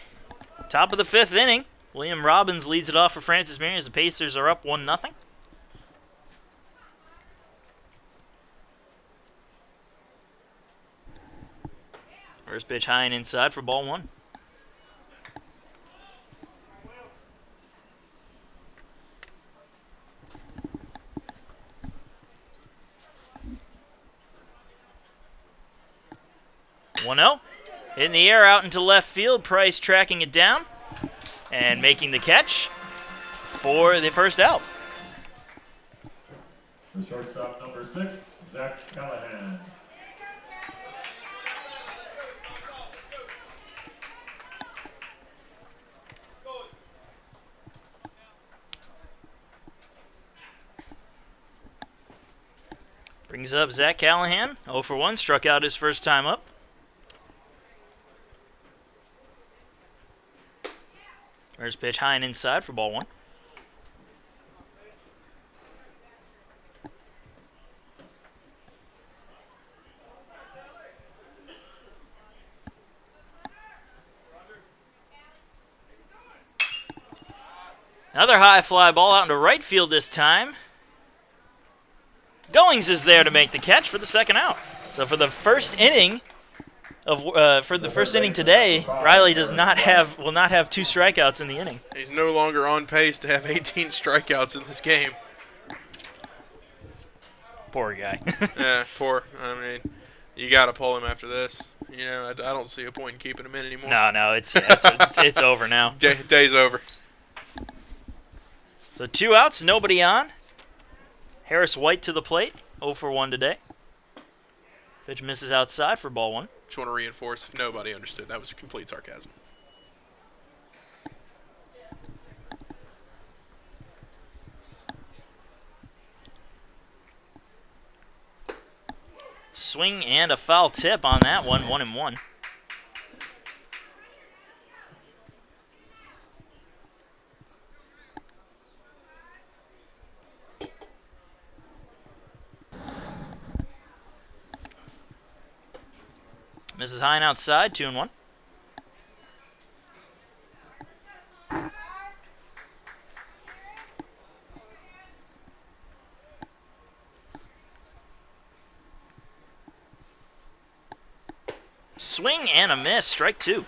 Top of the fifth inning. William Robbins leads it off for Francis Marion as the Pacers are up 1-0. First pitch high and inside for ball one. One 0. In the air out into left field. Price tracking it down and making the catch for the first out. The shortstop, number 6, Zach Callahan. Brings up Zach Callahan. 0 for 1. Struck out his first time up. First pitch high and inside for ball one. Another high fly ball out into right field this time. Goings is there to make the catch for the second out. So for the first inning today, Riley will not have 2 strikeouts in the inning. He's no longer on pace to have 18 strikeouts in this game. Poor guy. Yeah, poor. I mean, you got to pull him after this. You know, I don't see a point in keeping him in anymore. No, it's over now. Day's over. So 2 outs, nobody on. Harris White to the plate, 0 for 1 today. Pitch misses outside for ball one. Just want to reinforce, if nobody understood, that was complete sarcasm. Swing and a foul tip on that one, 1-1. Misses high and outside, 2-1. Swing and a miss, strike 2.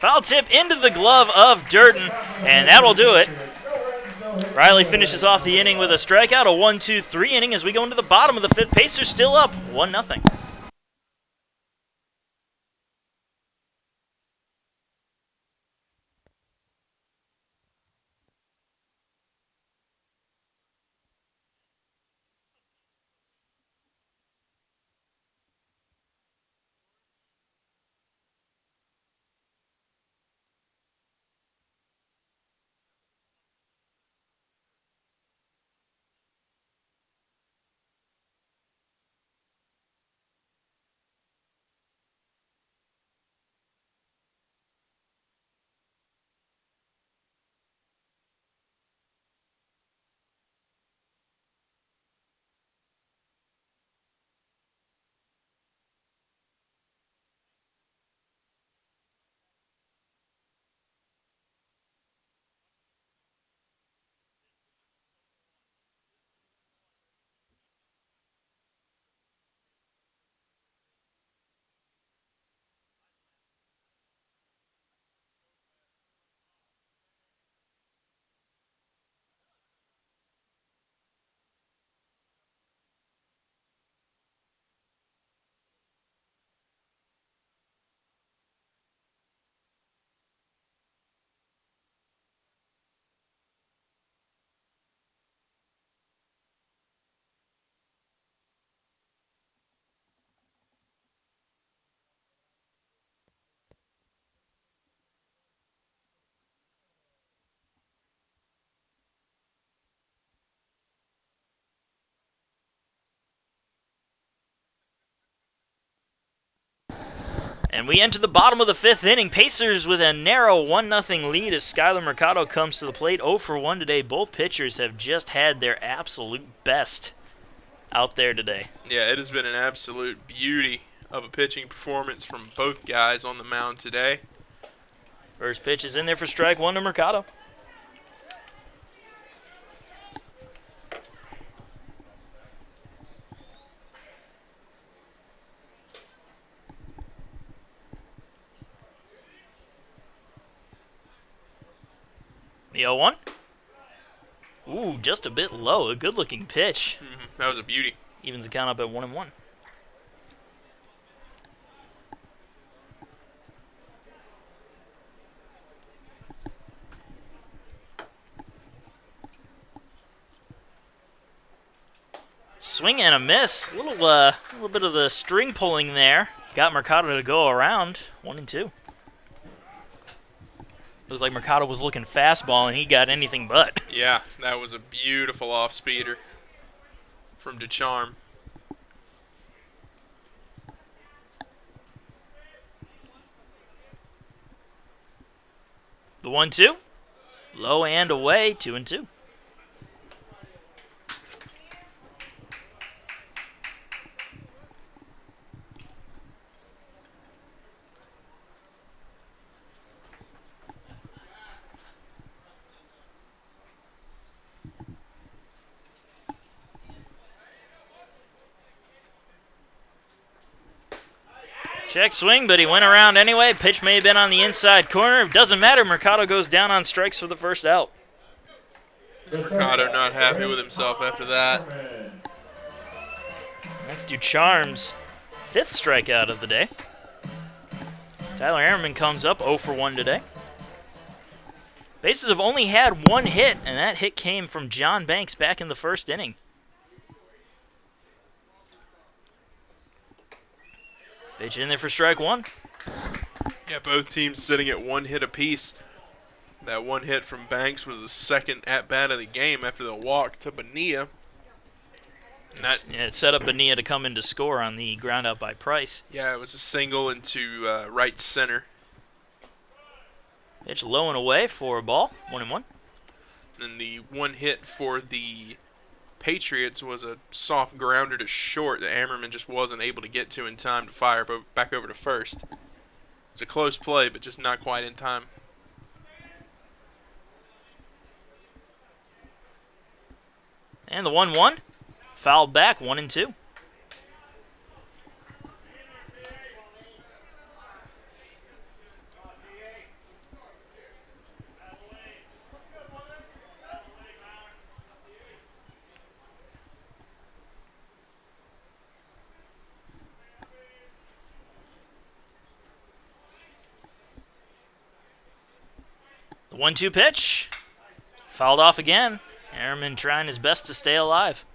Foul tip into the glove of Durden, and that'll do it. Riley finishes off the inning with a strikeout, a 1-2-3 inning as we go into the bottom of the fifth. Pacers still up 1-0. And we enter the bottom of the fifth inning. Pacers with a narrow 1-0 lead as Skylar Mercado comes to the plate. 0 for 1 today. Both pitchers have just had their absolute best out there today. Yeah, it has been an absolute beauty of a pitching performance from both guys on the mound today. First pitch is in there for strike one to Mercado. The 0-1. Ooh, just a bit low. A good-looking pitch. That was a beauty. Evens the count up at 1-1. Swing and a miss. A little bit of the string pulling there. Got Mercado to go around. 1-2. Looked like Mercado was looking fastball, and he got anything but. Yeah, that was a beautiful off-speeder from DeCharm. The 1-2. Low and away, 2-2. Check swing, but he went around anyway. Pitch may have been on the inside corner. Doesn't matter. Mercado goes down on strikes for the first out. Mercado not happy with himself after that. That's Ducharme's fifth strikeout of the day. Tyler Ehrman comes up 0 for 1 today. Bases have only had one hit, and that hit came from John Banks back in the first inning. Pitch in there for strike one. Yeah, both teams sitting at one hit apiece. That one hit from Banks was the second at-bat of the game after the walk to Bonilla. It set up Bonilla to come in to score on the ground out by Price. Yeah, it was a single into right center. Pitch low and away for a ball, 1-1. And the one hit for the Patriots was a soft grounder to short that Ammerman just wasn't able to get to in time to fire back over to first. It was a close play, but just not quite in time. And the 1-1, fouled back, 1-2. 1-2 pitch. Fouled off again. Ehrman trying his best to stay alive.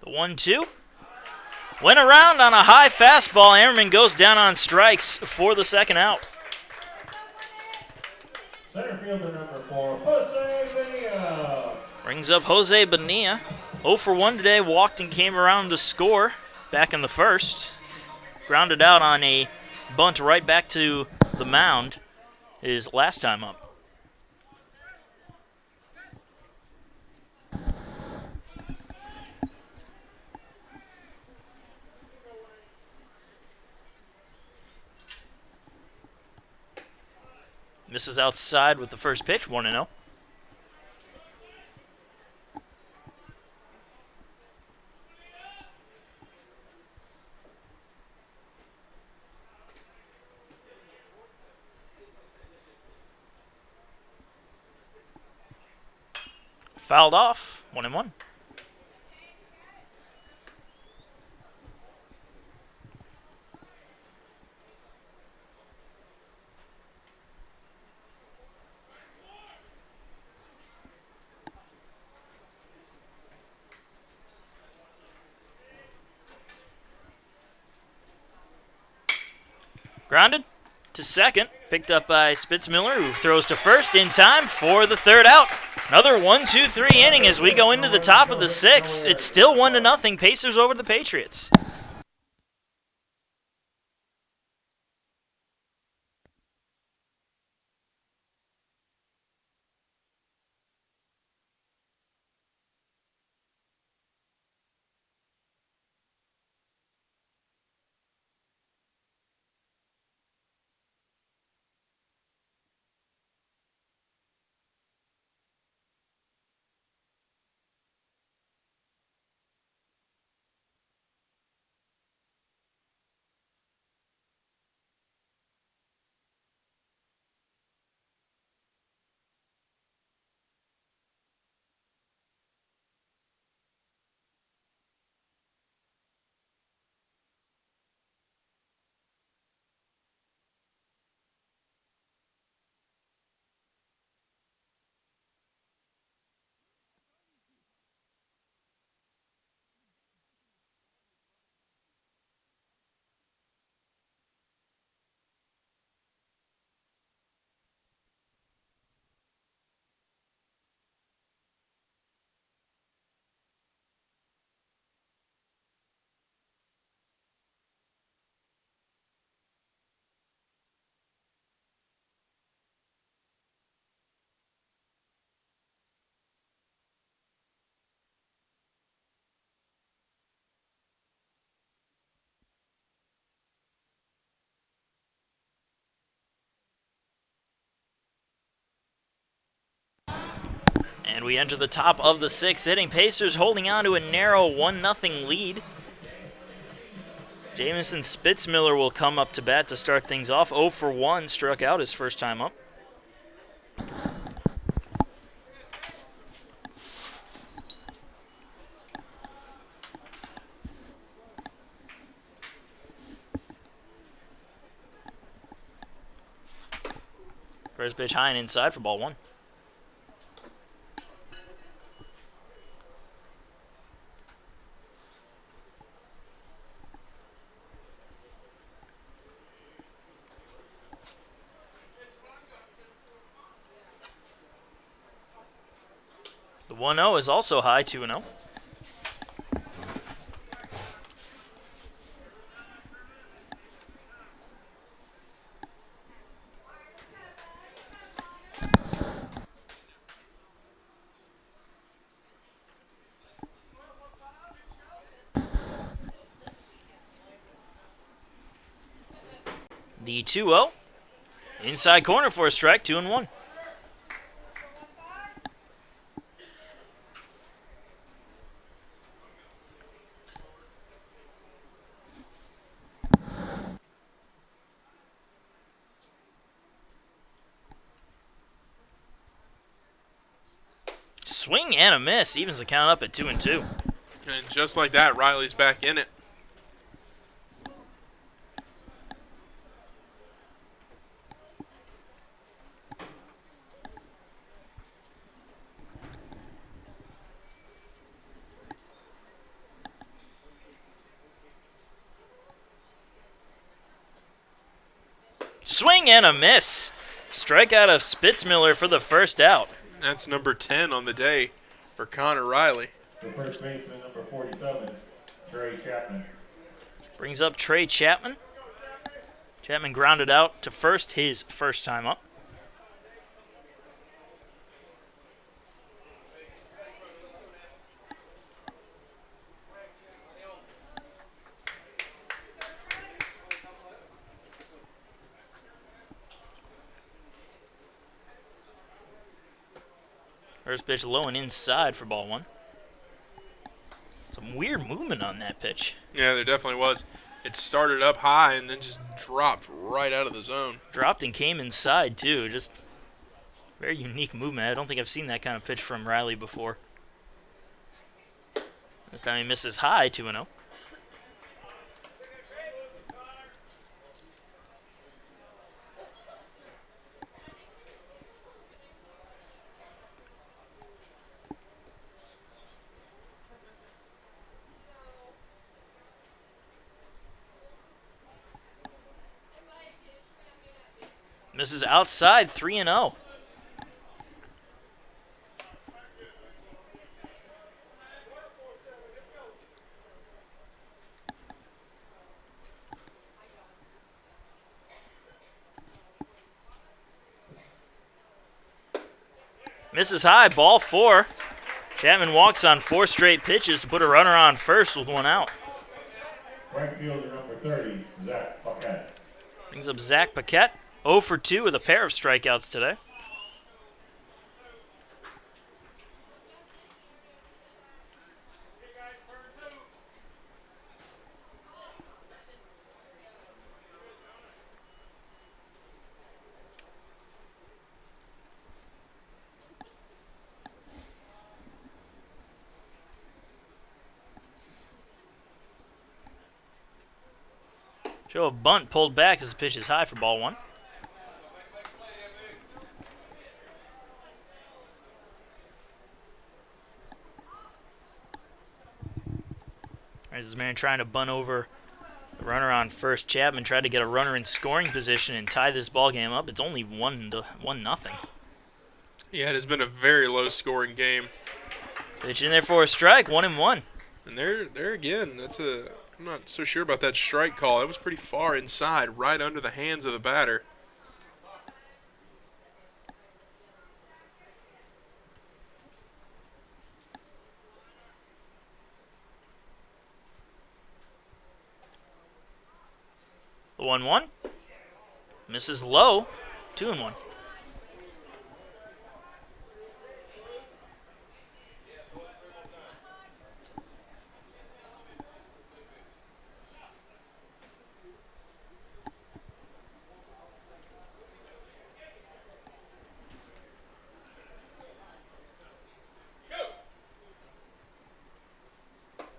The 1-2. Went around on a high fastball. Ehrman goes down on strikes for the second out. Center fielder number 4, Jose Bonilla. Brings up Jose Bonilla. 0 for 1 today. Walked and came around to score back in the first. Grounded out on a bunt right back to the mound his last time up. Misses outside with the first pitch, 1-0. Fouled off, 1-1. Grounded to second, picked up by Spitzmiller, who throws to first in time for the third out. Another 1-2-3 inning as we go into the top of the sixth. It's still 1-0, Pacers over the Patriots. And we enter the top of the sixth inning. Pacers holding on to a narrow 1-0 lead. Jamison Spitzmiller will come up to bat to start things off. 0 for 1, struck out his first time up. First pitch high and inside for ball 1. The 1-0 is also high, 2-0. The 2-0. Inside corner for a strike, 2-1. Swing and a miss. Evens the count up at 2-2. And just like that, Riley's back in it. Swing and a miss. Strikeout of Spitzmiller for the first out. That's number 10 on the day for Connor Riley. The first baseman, number 47, Trey Chapman. Brings up Trey Chapman. Chapman grounded out to first, his first time up. First pitch low and inside for ball one. Some weird movement on that pitch. Yeah, there definitely was. It started up high and then just dropped right out of the zone. Dropped and came inside, too. Just very unique movement. I don't think I've seen that kind of pitch from Riley before. This time he misses high, 2-0. Misses outside, 3-0. Misses high, ball four. Chapman walks on 4 straight pitches to put a runner on first with 1 out. Right fielder, number 30, Zach Paquette. Brings up Zach Paquette. 0 for 2 with a pair of strikeouts today. Show a bunt pulled back as the pitch is high for ball one. As this man trying to bunt over the runner on first. Chapman tried to get a runner in scoring position and tie this ball game up. It's only 1-0. Yeah, it has been a very low-scoring game. Pitch in there for a strike, 1-1. And there again, I'm not so sure about that strike call. That was pretty far inside, right under the hands of the batter. The 1-1. Misses low, 2-1.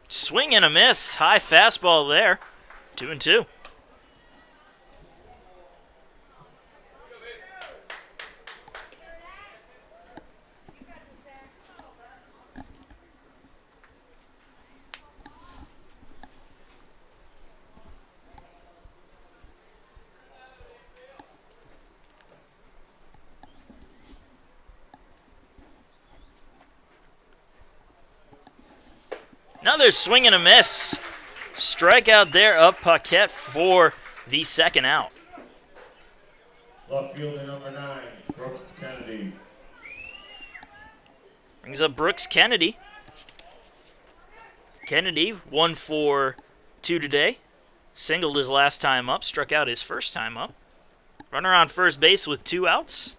Swing and a miss. High fastball there. 2-2. Another swing and a miss. Strikeout there of Paquette for the second out. Left fielder, number 9, Brooks Kennedy. Brings up Brooks Kennedy. Kennedy, 1 for 2 today. Singled his last time up, struck out his first time up. Runner on first base with 2 outs.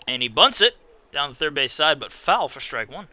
And he bunts it down the third base side, but foul for strike 1.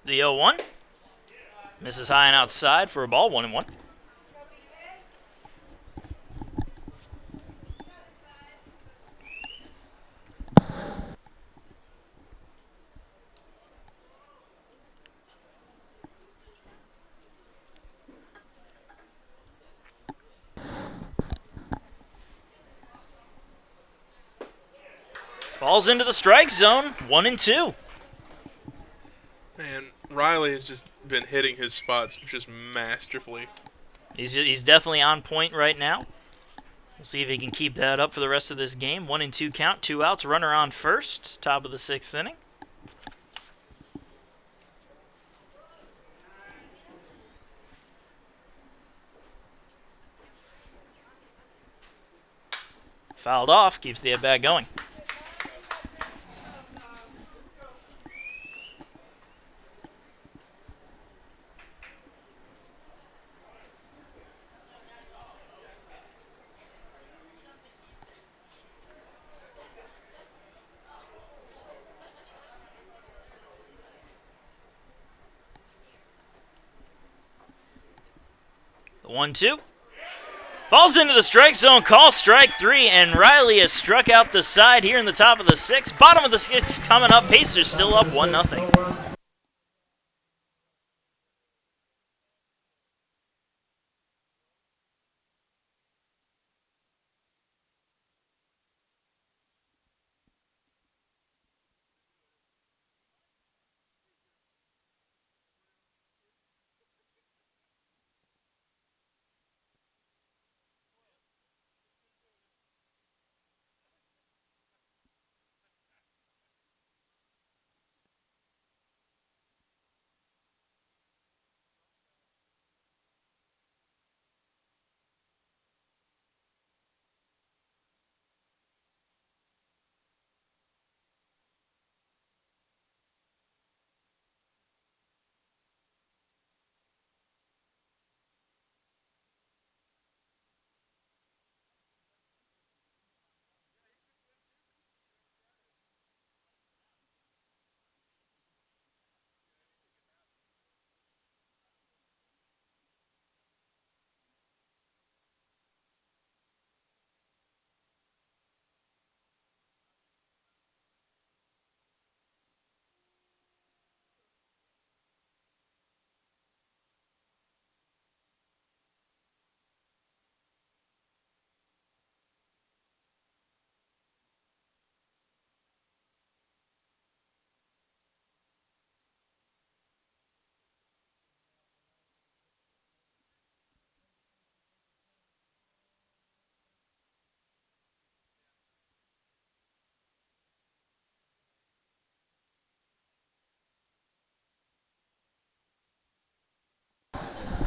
The 0-1. Misses high and outside for a ball, 1-1. Falls into the strike zone, 1-2. Man, Riley has just been hitting his spots just masterfully. He's definitely on point right now. We'll see if he can keep that up for the rest of this game. 1-2 count, 2 outs, runner on first, top of the 6th inning. Fouled off, keeps the at-bat going. The 1-2. Falls into the strike zone, call strike 3, and Riley has struck out the side here in the top of the 6th. Bottom of the 6th coming up, Pacers still up 1-0.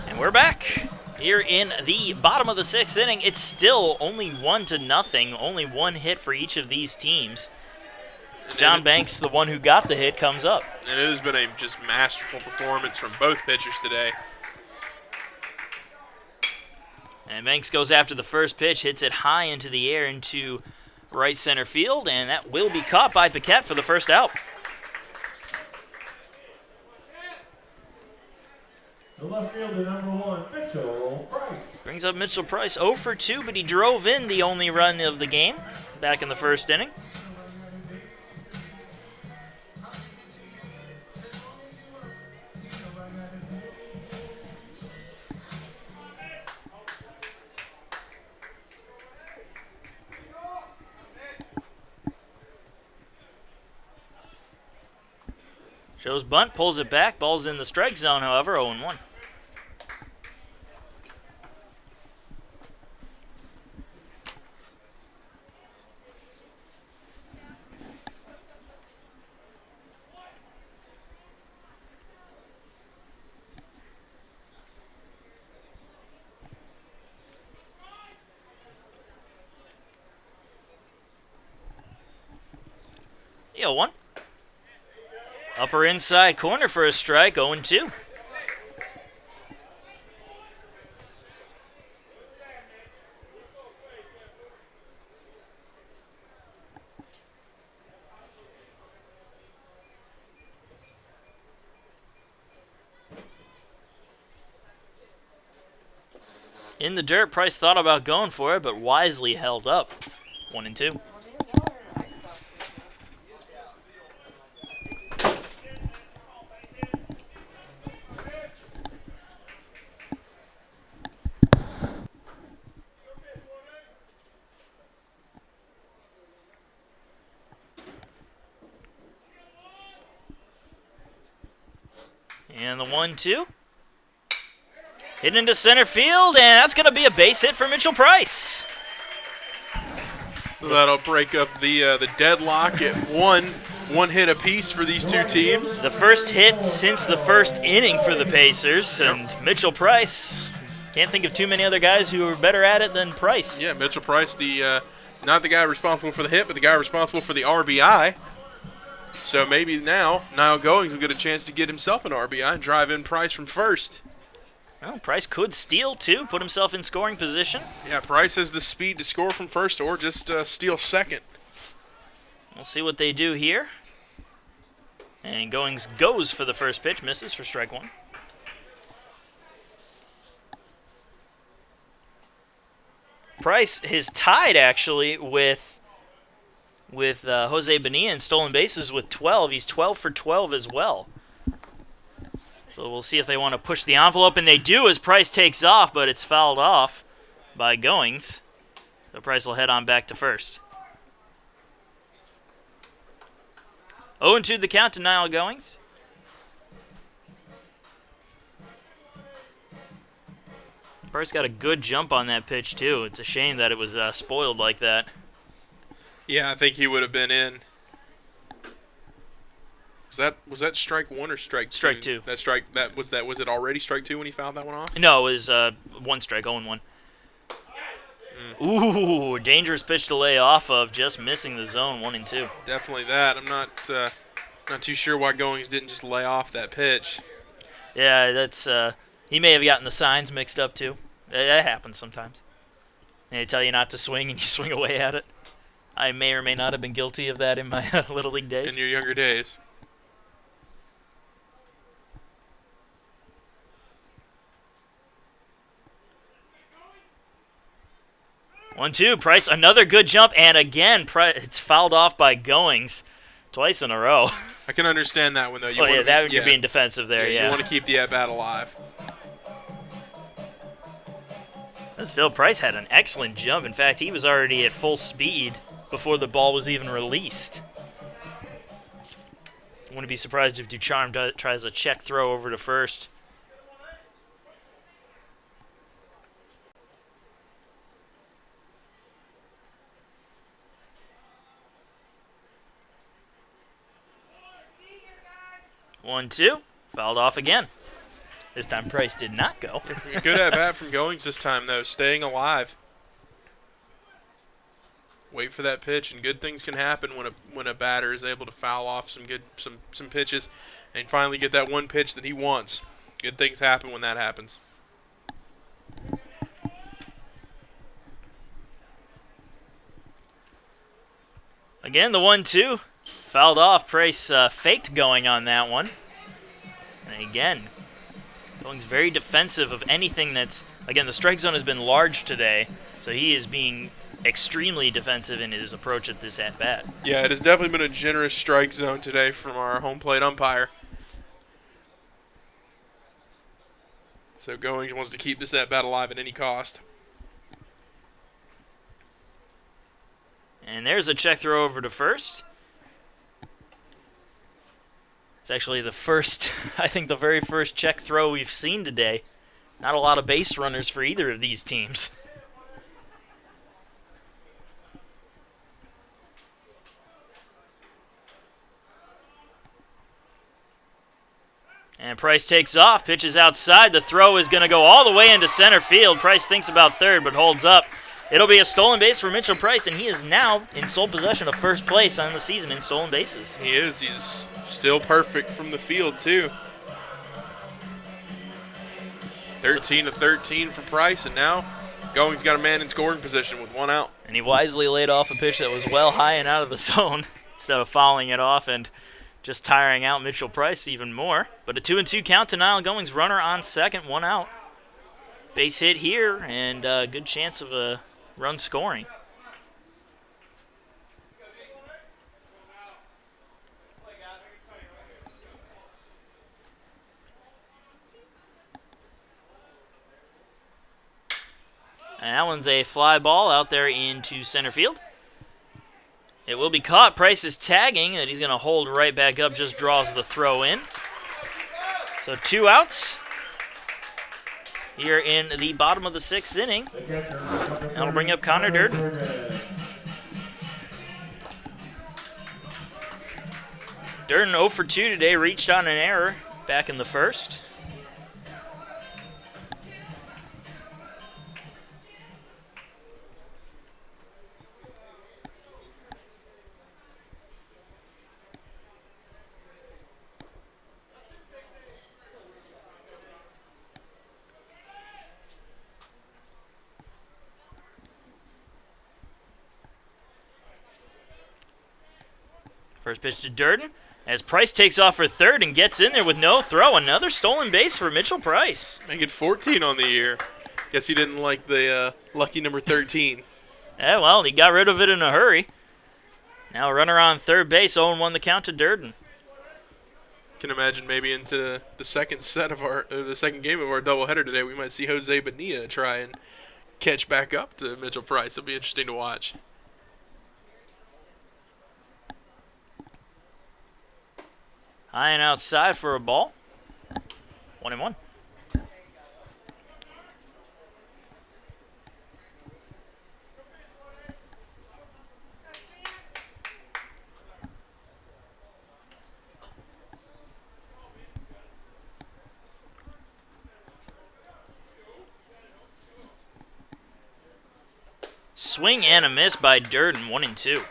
And we're back here in the bottom of the 6th inning. It's still only 1-0, only one hit for each of these teams. John Banks, the one who got the hit, comes up. And it has been a just masterful performance from both pitchers today. And Banks goes after the first pitch, hits it high into the air into right center field, and that will be caught by Paquette for the first out. The left fielder, number 1, Mitchell Price. Brings up Mitchell Price, 0 for 2, but he drove in the only run of the game back in the first inning. Shows bunt, pulls it back. Ball's in the strike zone, however, 0-1. The 0-1. Upper inside corner for a strike, 0-2. In the dirt, Price thought about going for it, but wisely held up. 1-2. And the 1-2. Hit into center field, and that's going to be a base hit for Mitchell Price. So that'll break up the deadlock at one hit apiece for these two teams. The first hit since the first inning for the Pacers, and Mitchell Price. Can't think of too many other guys who are better at it than Price. Yeah, Mitchell Price, not the guy responsible for the hit, but the guy responsible for the RBI. So maybe now Niall Goings will get a chance to get himself an RBI and drive in Price from first. Well, Price could steal, too, put himself in scoring position. Yeah, Price has the speed to score from first or just steal second. We'll see what they do here. And Goings goes for the first pitch, misses for strike one. Price is tied, actually, with Jose Bonilla in stolen bases with 12. He's 12 for 12 as well. So we'll see if they want to push the envelope, and they do as Price takes off, but it's fouled off by Goings. So Price will head on back to first. 0-2 the count to Niall Goings. Price got a good jump on that pitch, too. It's a shame that it was spoiled like that. Yeah, I think he would have been in. Was that strike one or strike two? Strike two. Was it already strike two when he fouled that one off? No, it was one strike, 0-1. Ooh, dangerous pitch to lay off of, just missing the zone, 1-2. Definitely that. I'm not too sure why Goings didn't just lay off that pitch. Yeah, that's he may have gotten the signs mixed up too. That happens sometimes. They tell you not to swing and you swing away at it. I may or may not have been guilty of that in my Little League days. In your younger days. 1-2, Price, another good jump, and again, it's fouled off by Goings twice in a row. I can understand that one, though. You're being defensive there, yeah. You want to keep the at-bat alive. But still, Price had an excellent jump. In fact, he was already at full speed before the ball was even released. Wouldn't be surprised if Ducharme tries a check throw over to first. 1-2, fouled off again. This time Price did not go. Good at bat from Goings this time, though, staying alive. Wait for that pitch, and good things can happen when a batter is able to foul off some pitches and finally get that one pitch that he wants. Good things happen when that happens. Again, the 1-2. Fouled off. Price faked going on that one. And again, Goings very defensive of anything that's... Again, the strike zone has been large today, so he is being extremely defensive in his approach at this at-bat. Yeah, it has definitely been a generous strike zone today from our home plate umpire. So Goings wants to keep this at-bat alive at any cost. And there's a check throw over to first. It's actually the first, I think the very first check throw we've seen today. Not a lot of base runners for either of these teams. And Price takes off, pitches outside. The throw is going to go all the way into center field. Price thinks about third, but holds up. It'll be a stolen base for Mitchell Price, and he is now in sole possession of first place on the season in stolen bases. He is. He's still perfect from the field, too. 13 to 13 for Price, and now Goings got a man in scoring position with one out. And he wisely laid off a pitch that was well high and out of the zone instead of fouling it off and just tiring out Mitchell Price even more. But a 2-2 count to Niall Goings, runner on second, one out. Base hit here, and a good chance of a run scoring. And that one's a fly ball out there into center field. It will be caught. Price is tagging, and he's going to hold right back up, just draws the throw in. So 2 outs here in the bottom of the 6th inning. That'll bring up Connor Durden. Durden 0 for 2 today, reached on an error back in the first. First pitch to Durden as Price takes off for third and gets in there with no throw. Another stolen base for Mitchell Price. Make it 14 on the year. Guess he didn't like the lucky number 13. Yeah, well, he got rid of it in a hurry. Now a runner on third base, 0-1 the count to Durden. Can imagine maybe into the second game of our doubleheader today, we might see Jose Bonilla try and catch back up to Mitchell Price. It'll be interesting to watch. High and outside for a ball. 1-1. Swing and a miss by Durden, 1-2.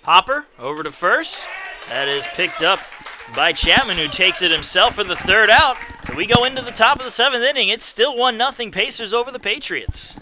Hopper over to first. That is picked up by Chapman, who takes it himself for the third out. We go into the top of the 7th inning. It's still 1-0 Pacers over the Patriots.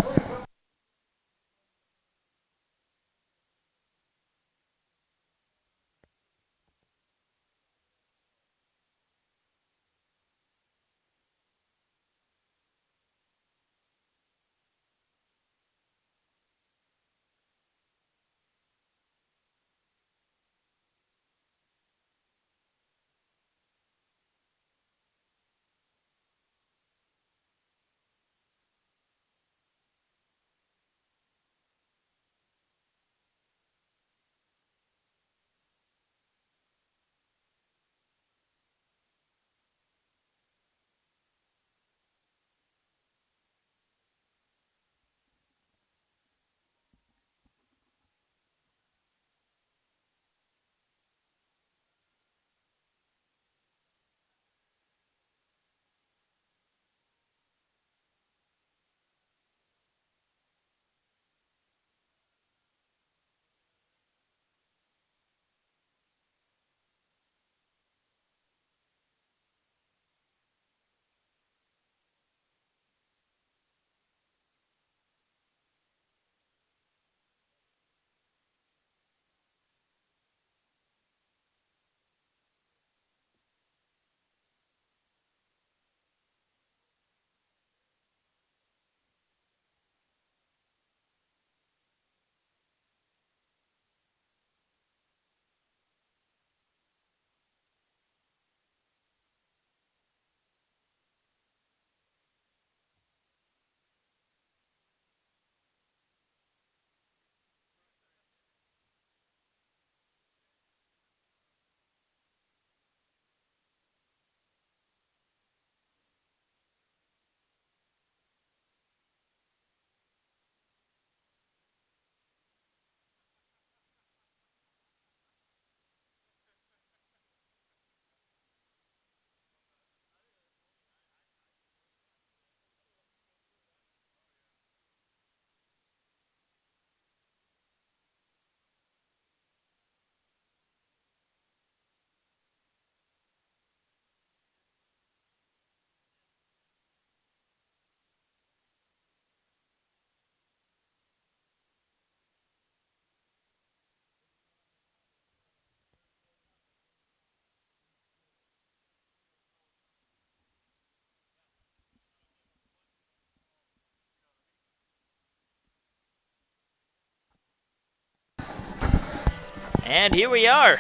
And here we are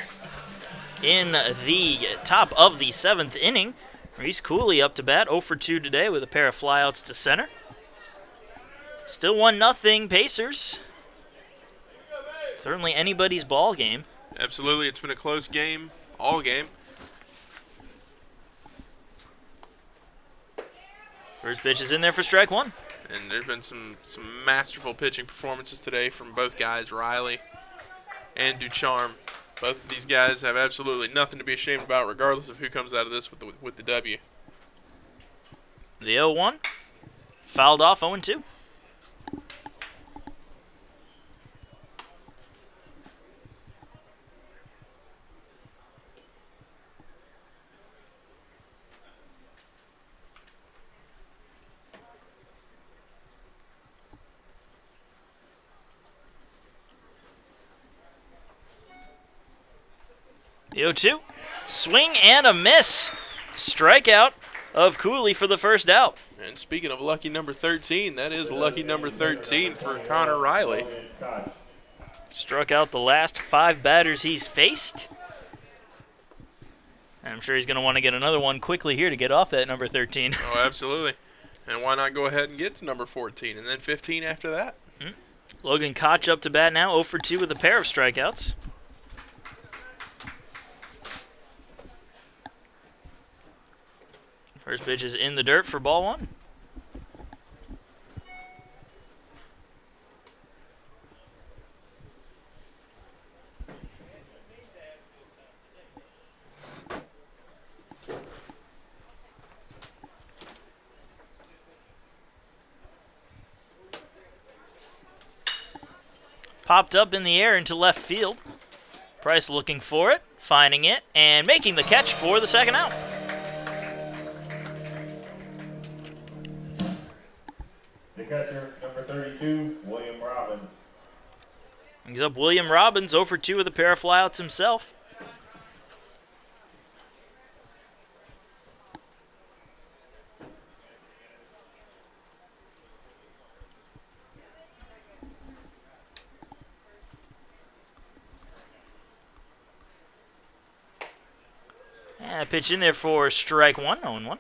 in the top of the 7th inning. Reese Cooley up to bat, 0 for 2 today with a pair of flyouts to center. Still 1-0 Pacers. Certainly anybody's ball game. Absolutely, it's been a close game, all game. First pitch is in there for strike one. And there's been some masterful pitching performances today from both guys, Riley and Ducharme. Both of these guys have absolutely nothing to be ashamed about, regardless of who comes out of this with the W. The 0-1, fouled off 0-2. The 0-2, swing and a miss. Strikeout of Cooley for the first out. And speaking of lucky number 13, that is lucky number 13 for Connor Riley. Struck out the last 5 batters he's faced. And I'm sure he's going to want to get another one quickly here to get off that number 13. Oh, absolutely. And why not go ahead and get to number 14 and then 15 after that? Logan Koch up to bat now, 0 for 2 with a pair of strikeouts. First pitch is in the dirt for ball one. Popped up in the air into left field. Price looking for it, finding it, and making the catch for the second out. The catcher, number 32, William Robbins. Brings up William Robbins, 0 for 2 with a pair of flyouts himself. And a pitch in there for strike one, 0-1.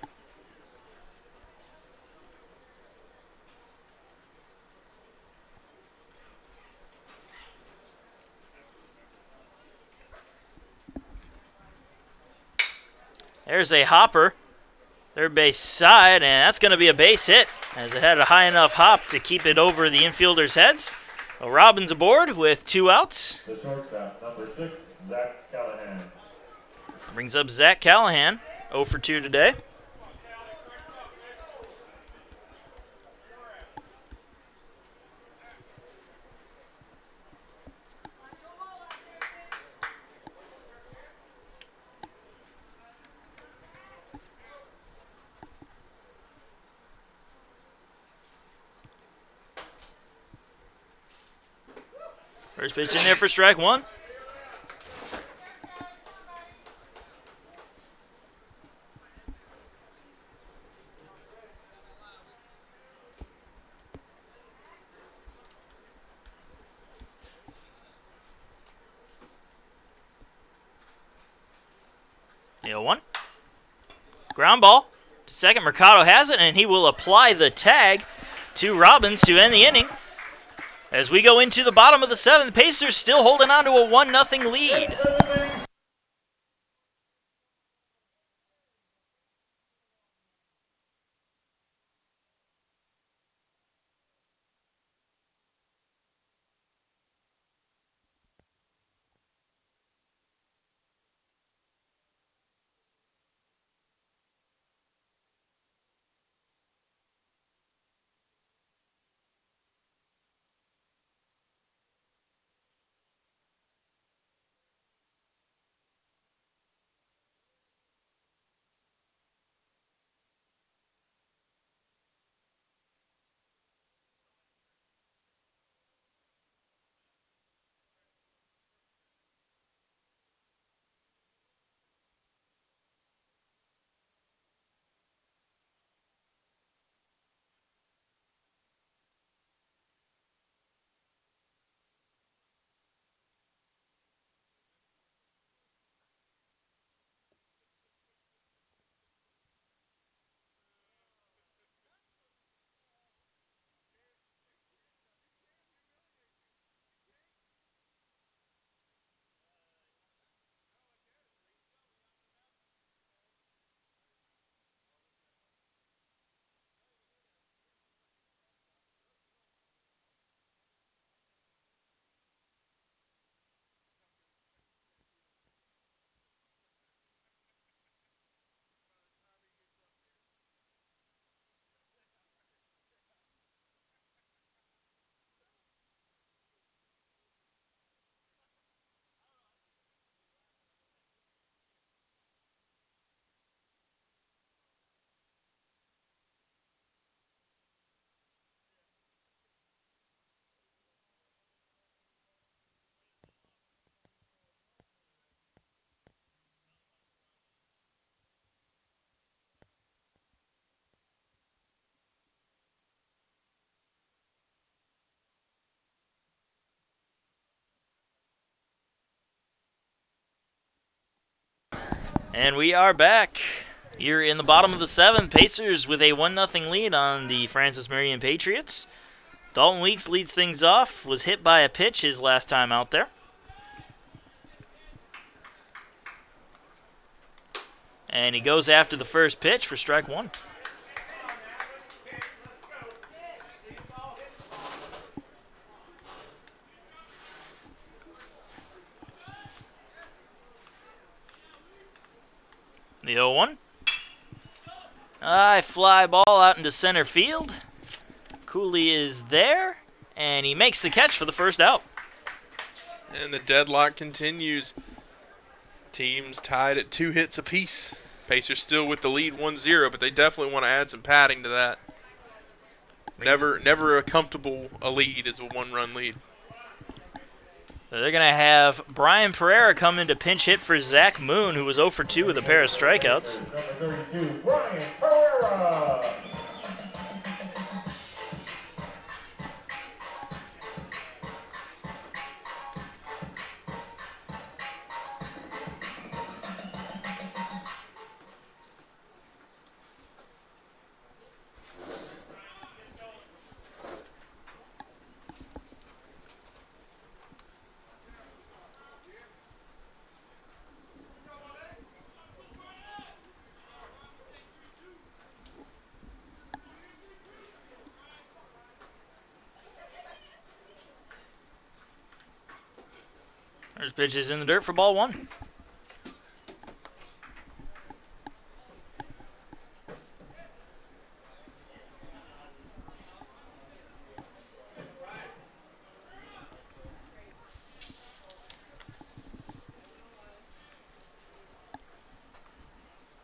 There's a hopper, third base side, and that's going to be a base hit as it had a high enough hop to keep it over the infielders' heads. Well, Robbins aboard with 2 outs. The shortstop, number 6, Zach Callahan. Brings up Zach Callahan, 0 for 2 today. First pitch in there for strike one. The 0-1. Ground ball to second. Mercado has it, and he will apply the tag to Robbins to end the inning. As we go into the bottom of the 7th, Pacers still holding on to a 1-0 lead. And we are back here in the bottom of the 7th. Pacers with a 1-0 lead on the Francis Marion Patriots. Dalton Weeks leads things off, was hit by a pitch his last time out there. And he goes after the first pitch for strike one. The 0-1. High fly ball out into center field. Cooley is there, and he makes the catch for the first out. And the deadlock continues. Teams tied at 2 hits apiece. Pacers still with the lead 1-0, but they definitely want to add some padding to that. Never a comfortable lead is a 1-run lead. So they're going to have Brian Pereira come in to pinch hit for Zach Moon, who was 0 for 2 with a pair of strikeouts. Number 32, Brian Pereira. First pitch is in the dirt for ball 1.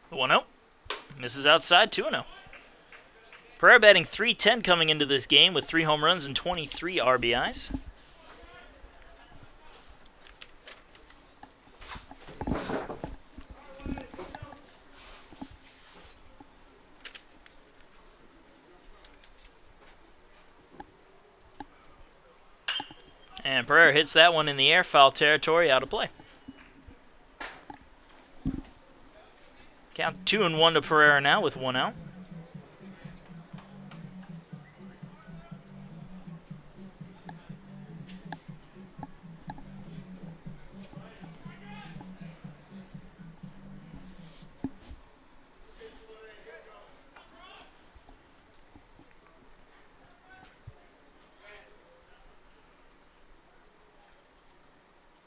The 1-0. Misses outside, 2-0. Pereira batting .310 coming into this game with 3 home runs and 23 RBIs. And Pereira hits that one in the air, foul territory, out of play. Count 2-1 to Pereira now with 1 out.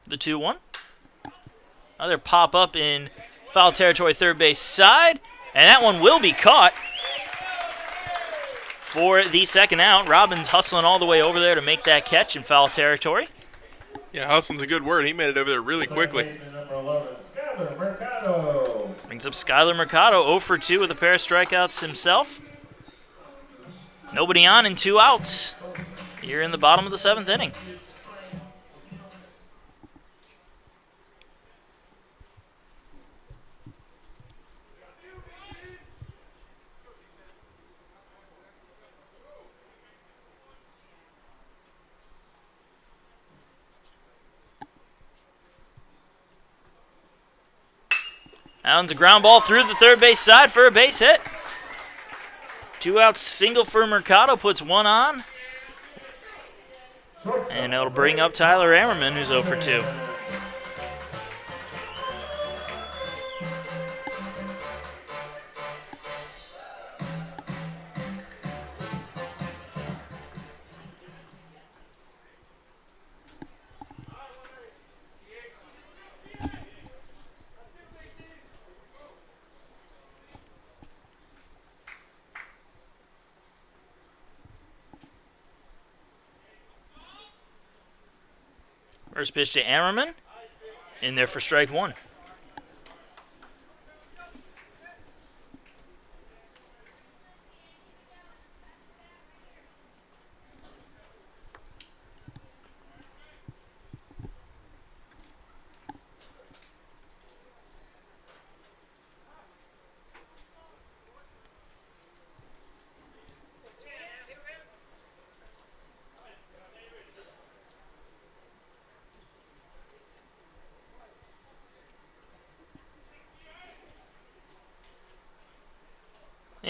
The 2-1. Another pop up in foul territory, third base side. And that one will be caught for the second out. Robbins hustling all the way over there to make that catch in foul territory. Yeah, hustling's a good word. He made it over there really quickly. Number 11, Skyler Mercado. Brings up Skyler Mercado, 0 for 2 with a pair of strikeouts himself. Nobody on and 2 outs here in the bottom of the 7th inning. Allen's a ground ball through the third base side for a base hit. 2 outs, single for Mercado, puts 1 on. And it'll bring up Tyler Ammerman, who's 0 for 2. First pitch to Ammerman, in there for strike 1.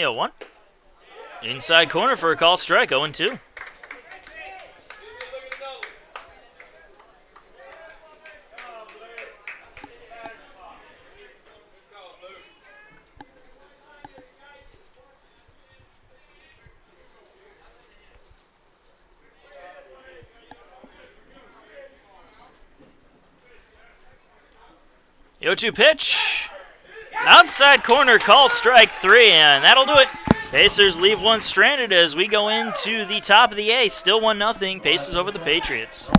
1. Inside corner for a call strike, 0-2. The 0-2 pitch. Outside corner, call strike 3, and that'll do it. Pacers leave one stranded as we go into the top of the 8th. Still 1-0. Pacers over the Patriots.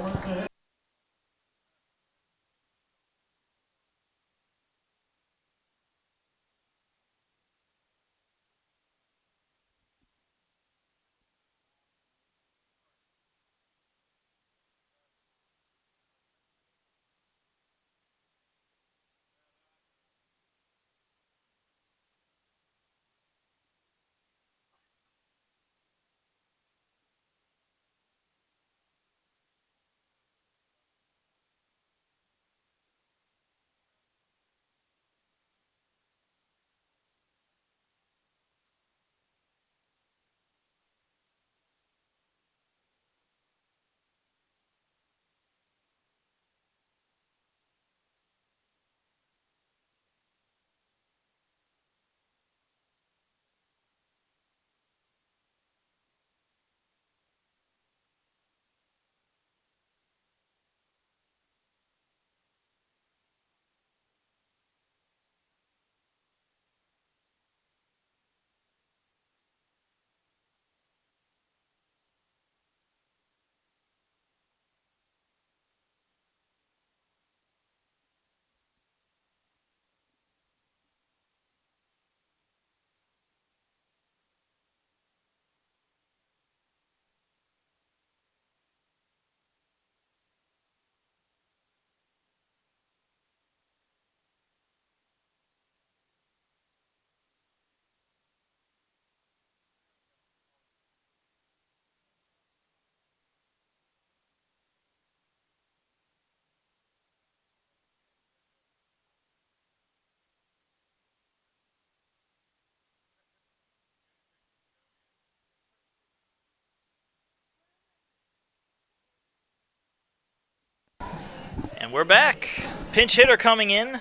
And we're back. Pinch hitter coming in.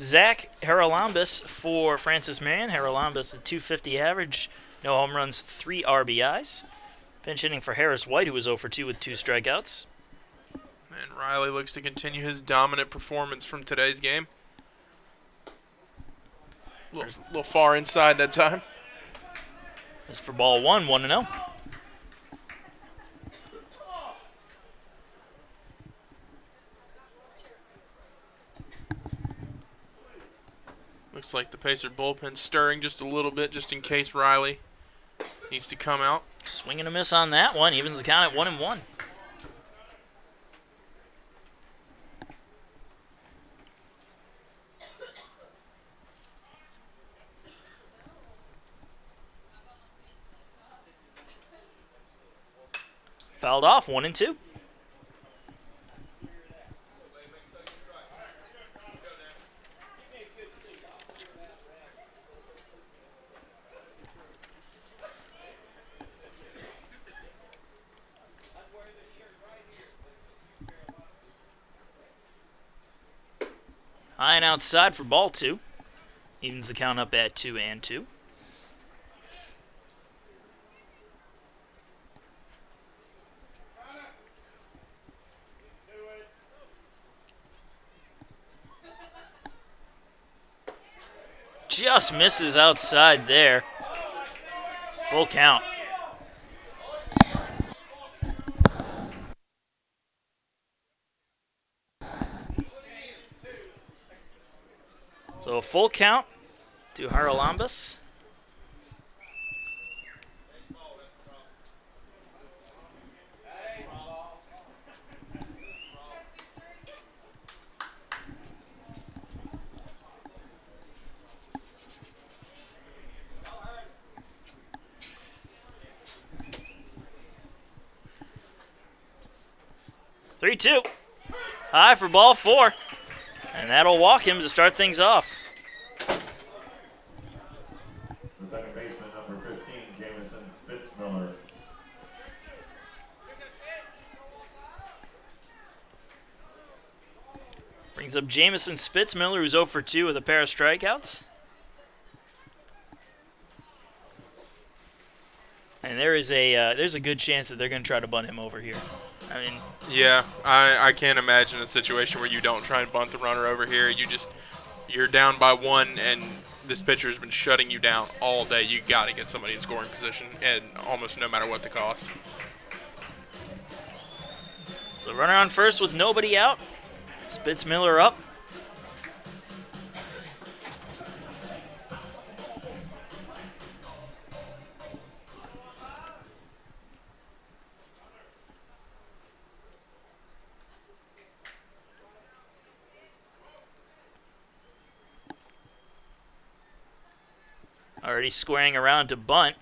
Zach Haralambous for Francis Marion. Haralambous, a .250 average, no home runs, 3 RBIs. Pinch hitting for Harris White, who was 0 for 2 with 2 strikeouts. And Riley looks to continue his dominant performance from today's game. A little far inside that time. As for ball 1, 1-0. Looks like the Pacer bullpen stirring just a little bit just in case Riley needs to come out. Swing and a miss on that one. Evens the count at 1-1. Fouled off, 1-2. High and outside for ball 2. Evens the count up at 2-2. Just misses outside there. Full count. So a full count to Haralambous. Three-two. High for ball 4. And that'll walk him to start things off. The second Brings up Jamison Spitzmiller, who's 0 for 2 with a pair of strikeouts. And there's a good chance that they're going to try to bunt him over here. I mean, yeah, I can't imagine a situation where you don't try and bunt the runner over here. You're down by 1, and this pitcher's been shutting you down all day. You got to get somebody in scoring position, and almost no matter what the cost. So runner on first with nobody out. Spitzmiller up. Already squaring around to bunt.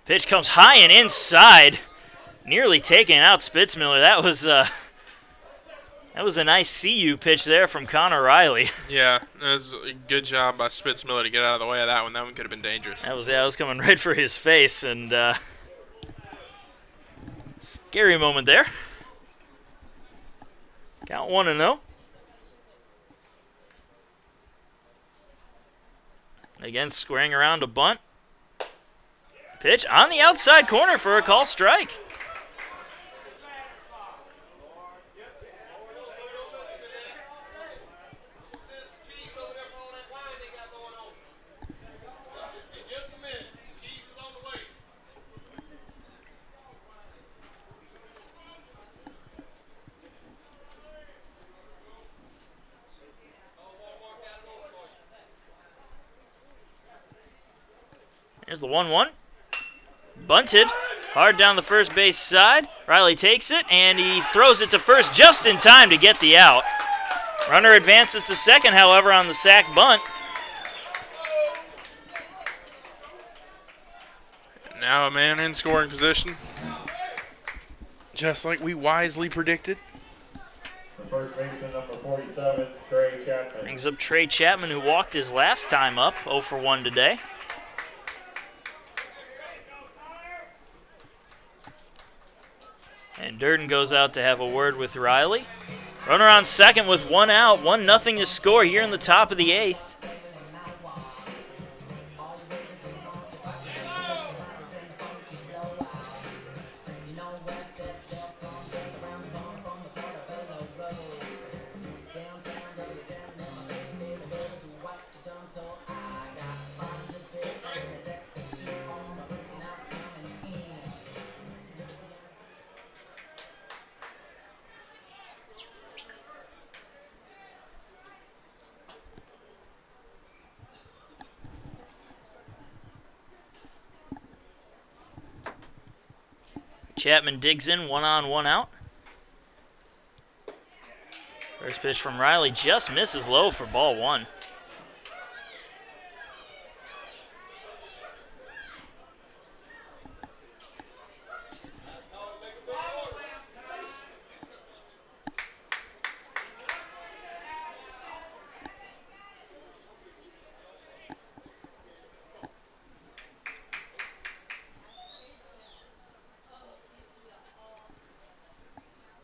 Pitch comes high and inside. Nearly taking out Spitzmiller. That was a nice CU pitch there from Connor Riley. Yeah, that was a good job by Spitzmiller to get out of the way of that one. That one could have been dangerous. That was coming right for his face, and scary moment there. Count 1-0. Again, squaring around to bunt. Pitch on the outside corner for a call strike. Here's the 1-1. Bunted. Hard down the first base side. Riley takes it, and he throws it to first just in time to get the out. Runner advances to second, however, on the sac bunt. Now a man in scoring position. Just like we wisely predicted. The first baseman, number 47, Trey Chapman. Brings up Trey Chapman, who walked his last time up, 0 for 1 today. And Durden goes out to have a word with Riley. Runner on second with 1 out, 1-0 to score here in the top of the 8th. Chapman digs in, 1 on, 1 out. First pitch from Riley just misses low for ball 1.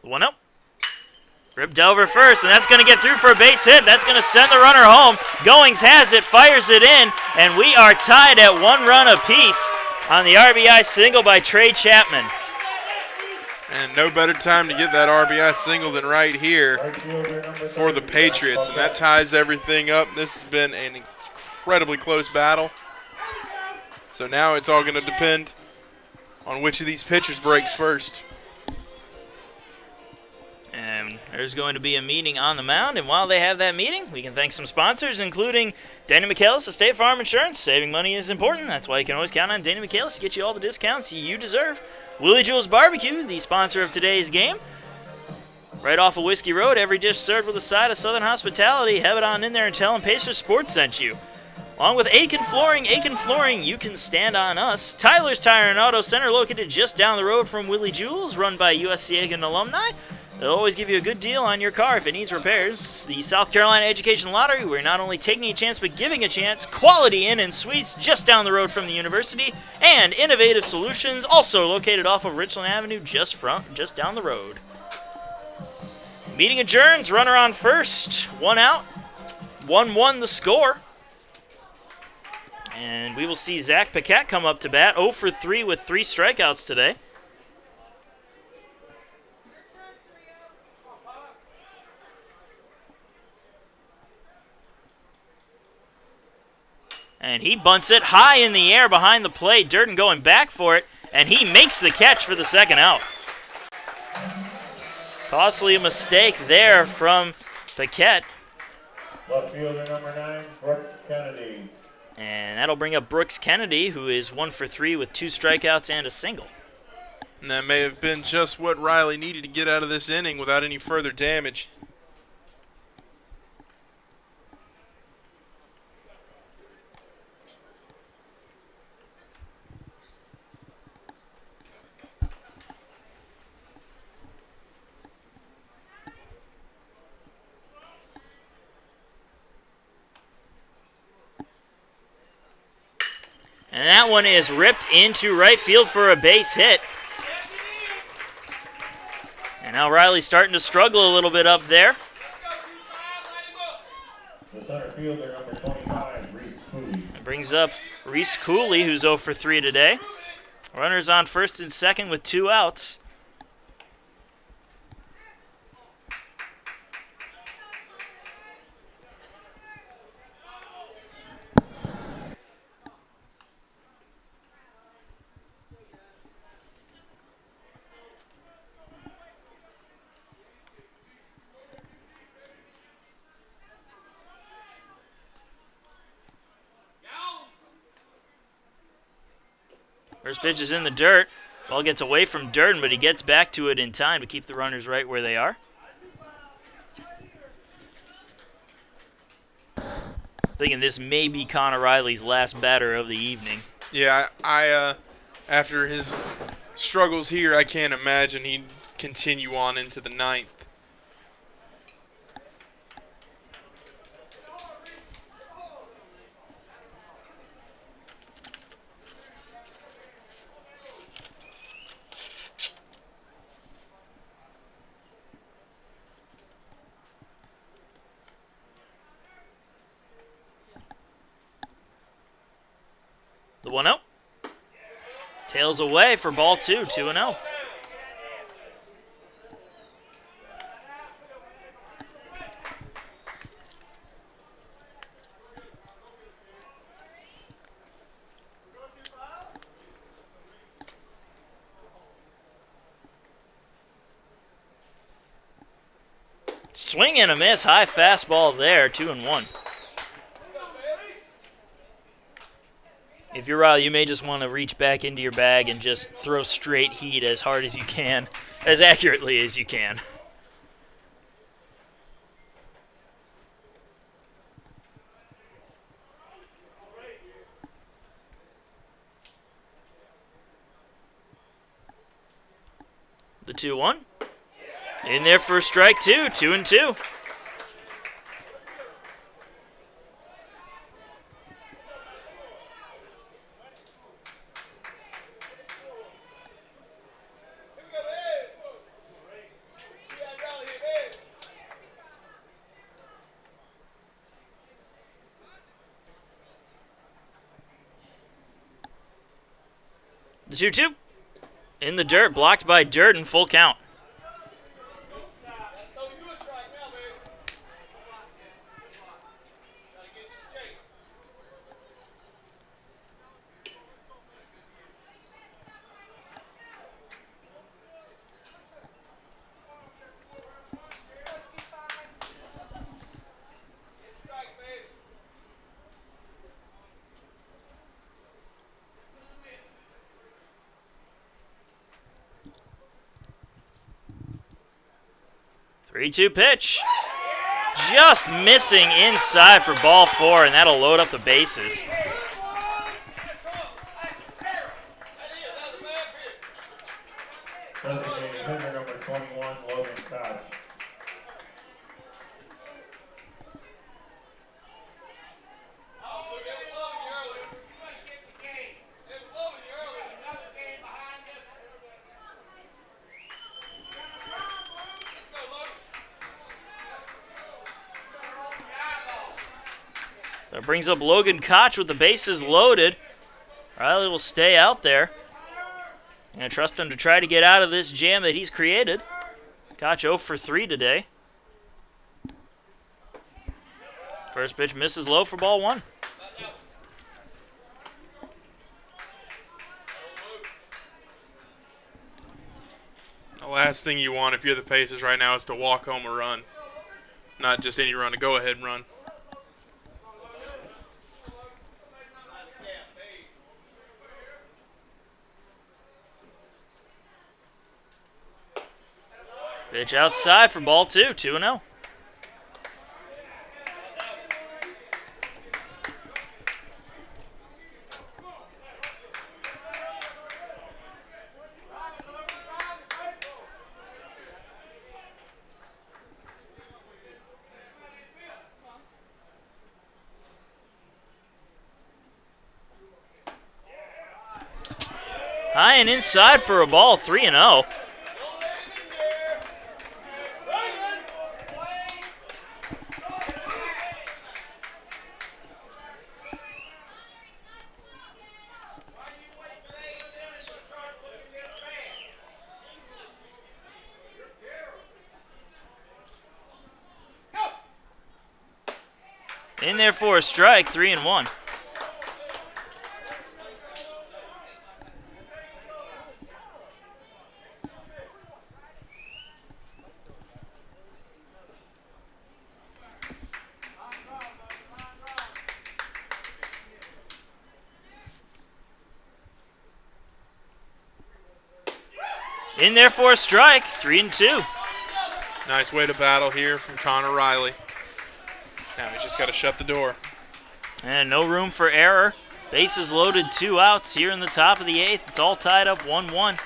One up. Ripped over first, and that's going to get through for a base hit. That's going to send the runner home. Goings has it, fires it in, and we are tied at 1 run apiece on the RBI single by Trey Chapman. And no better time to get that RBI single than right here for the Patriots, and that ties everything up. This has been an incredibly close battle. So now it's all going to depend on which of these pitchers breaks first. And there's going to be a meeting on the mound, and while they have that meeting, we can thank some sponsors, including Danny McKellis of State Farm Insurance. Saving money is important. That's why you can always count on Danny McKellis to get you all the discounts you deserve. Willie Jules Barbecue, the sponsor of today's game. Right off of Whiskey Road, every dish served with a side of Southern hospitality. Have it on in there and tell them Pacers Sports sent you. Along with Aiken Flooring, you can stand on us. Tyler's Tire and Auto Center, located just down the road from Willie Jules, run by USC Aiken alumni. They'll always give you a good deal on your car if it needs repairs. The South Carolina Education Lottery, we're not only taking a chance but giving a chance. Quality Inn and Suites just down the road from the university. And Innovative Solutions, also located off of Richland Avenue, just down the road. Meeting adjourns. Runner on first. 1 out. 1-1 the score. And we will see Zach Paquette come up to bat. 0 for 3 with 3 strikeouts today. And he bunts it high in the air behind the plate. Durden going back for it, and he makes the catch for the second out. Costly mistake there from Paquette. Left fielder number 9, Brooks Kennedy. And that'll bring up Brooks Kennedy, who is 1 for 3 with 2 strikeouts and a single. And that may have been just what Riley needed to get out of this inning without any further damage. And that one is ripped into right field for a base hit. And now Riley's starting to struggle a little bit up there. The center fielder number 25, Reese Cooley. Brings up Reese Cooley, who's 0 for 3 today. Runners on first and second with 2 outs. First pitch is in the dirt. Ball gets away from Durden, but he gets back to it in time to keep the runners right where they are. Thinking this may be Connor Riley's last batter of the evening. Yeah, I after his struggles here, I can't imagine he'd continue on into the 9th. The 1-0. Tails away for ball 2, 2-0. Swing and a miss, high fastball there, 2-1. If you're Riley, you may just want to reach back into your bag and just throw straight heat as hard as you can, as accurately as you can. The 2-1. In there for strike 2, 2-2. The 2-2. In the dirt, blocked by Durden, full count. Three-two pitch. Just missing inside for ball 4, and that'll load up the bases. Designated hitter number 21, Logan Koch. That brings up Logan Koch with the bases loaded. Riley will stay out there. And trust him to try to get out of this jam that he's created. Koch 0 for 3 today. First pitch misses low for ball 1. The last thing you want if you're the Pacers right now is to walk home a run. Not just any run, a go-ahead run. Pitch outside for ball 2, 2-0. High and inside for a ball, 3-0. In there for a strike, 3-1. In there for a strike, 3-2. Nice way to battle here from Connor Riley. Now he's just got to shut the door. And no room for error. Bases loaded, 2 outs here in the top of the 8th. It's all tied up 1-1.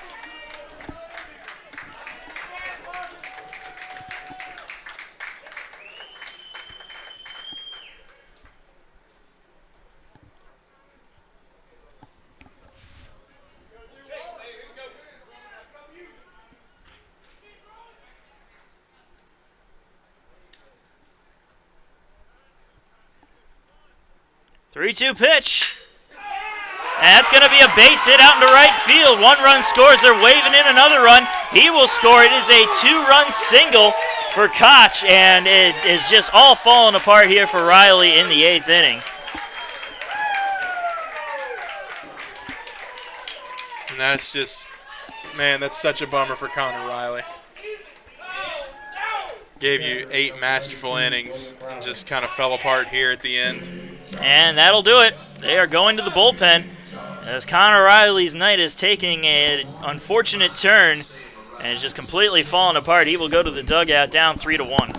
Three-two pitch. And that's going to be a base hit out into right field. 1 run scores. They're waving in another run. He will score. It is a 2-run single for Koch, and it is just all falling apart here for Riley in the 8th inning. And that's just, man, that's such a bummer for Connor Riley. Gave you 8 masterful innings and just kind of fell apart here at the end. And that'll do it. They are going to the bullpen as Connor Riley's night is taking an unfortunate turn and it's just completely falling apart. He will go to the dugout down 3-1.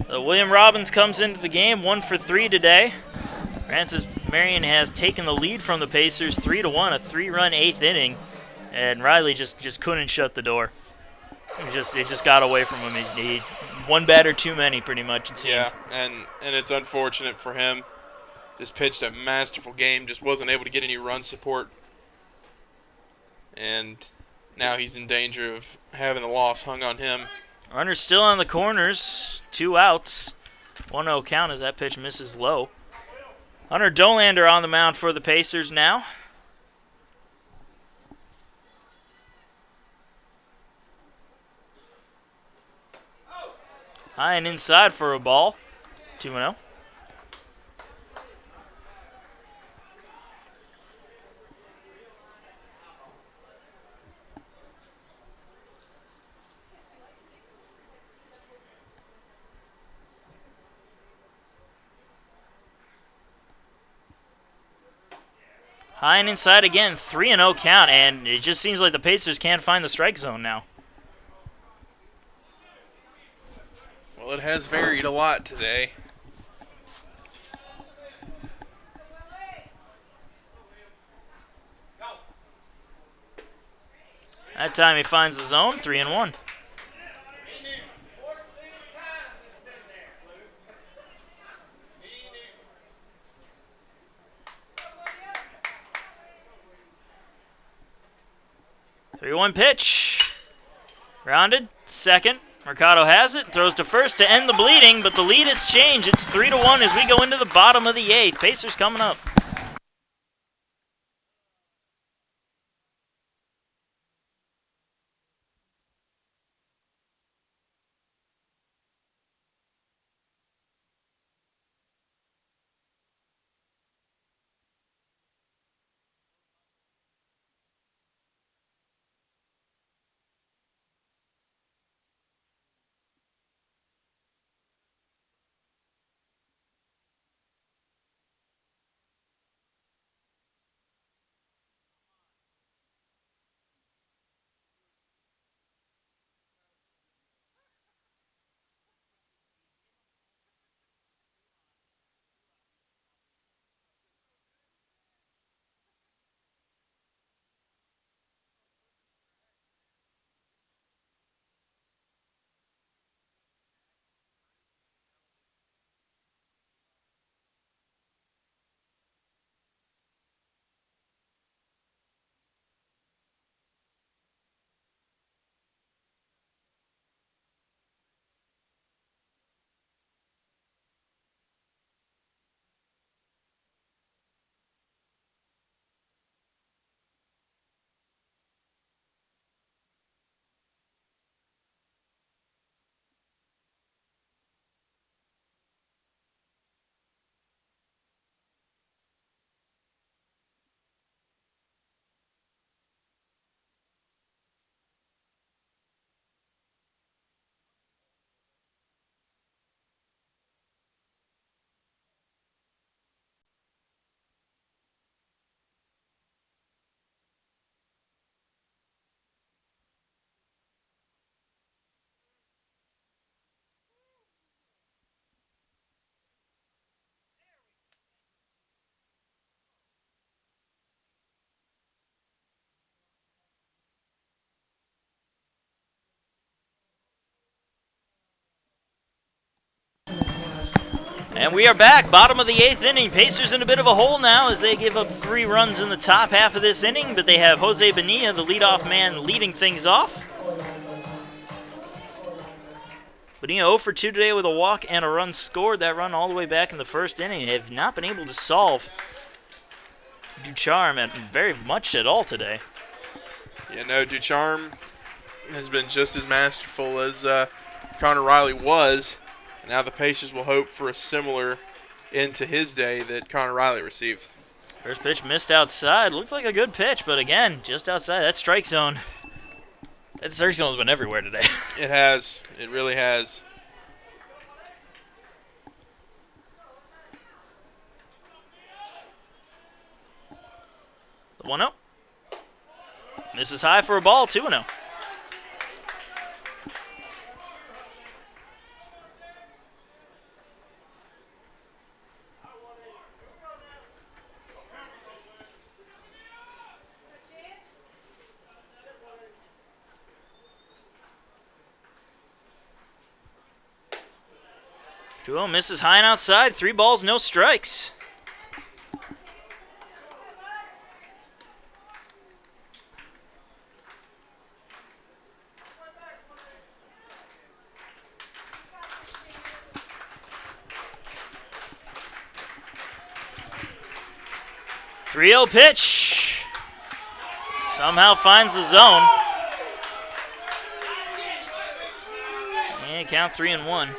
William Robbins comes into the game 1 for 3 today. Francis Marion has taken the lead from the Pacers 3-1, a 3-run 8th inning, and Riley just couldn't shut the door. It just got away from him. He one batter too many, pretty much, it seemed. Yeah, and it's unfortunate for him. Just pitched a masterful game, just wasn't able to get any run support. And now he's in danger of having a loss hung on him. Runners still on the corners, 2 outs. 1-0 count as that pitch misses low. Hunter Dolander on the mound for the Pacers now. High and inside for a ball. 2-0. High and inside again, 3-0 count, and it just seems like the Pacers can't find the strike zone now. Well, it has varied a lot today. That time he finds the zone, 3-1. Three-one pitch. Grounded. Second. Mercado has it. Throws to first to end the bleeding, but the lead has changed. It's 3-1 as we go into the bottom of the 8th. Pacers coming up. And we are back, bottom of the 8th inning. Pacers in a bit of a hole now as they give up 3 runs in the top half of this inning, but they have Jose Bonilla, the leadoff man, leading things off. Bonilla 0 for 2 today with a walk and a run scored. That run all the way back in the first inning. They have not been able to solve Ducharme very much at all today. Yeah, no, Ducharme has been just as masterful as Connor Riley was. Now the Pacers will hope for a similar end to his day that Connor Riley received. First pitch missed outside. Looks like a good pitch, but again, just outside that strike zone. That strike zone's been everywhere today. It has. It really has. The 1-0. Misses high for a ball, 2-0. 2-0 misses high and outside. 3 balls, no strikes. Three-0 pitch. Somehow finds the zone. And count 3-1.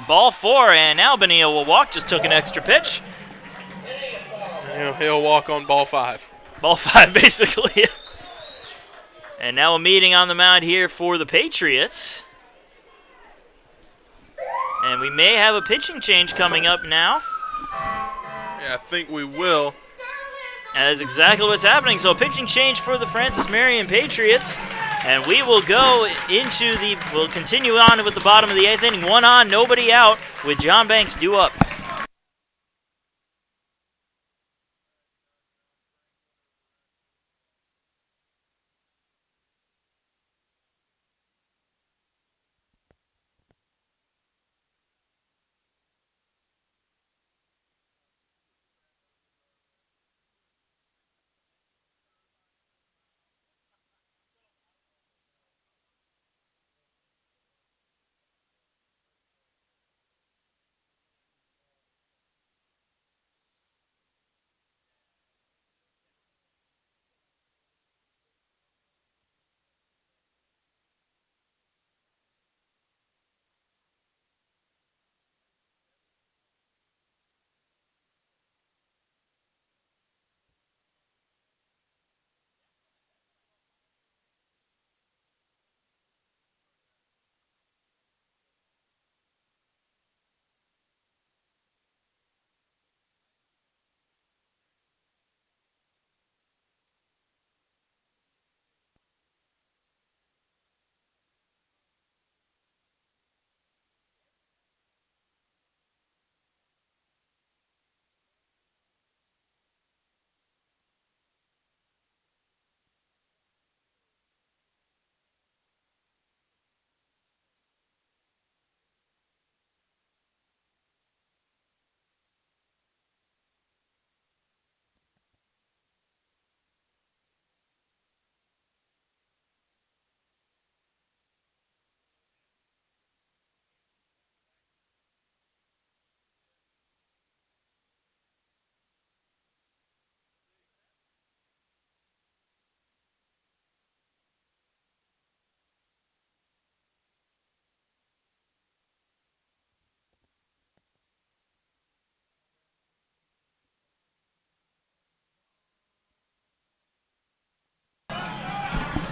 Ball 4, and now Bonilla will walk. Just took an extra pitch. He'll walk on ball 5. Ball 5, basically. And now a meeting on the mound here for the Patriots. And we may have a pitching change coming up now. Yeah, I think we will. That is exactly what's happening. So a pitching change for the Francis Marion Patriots. And we will we'll continue on with the bottom of the 8th inning. 1 on, nobody out, with John Banks due up.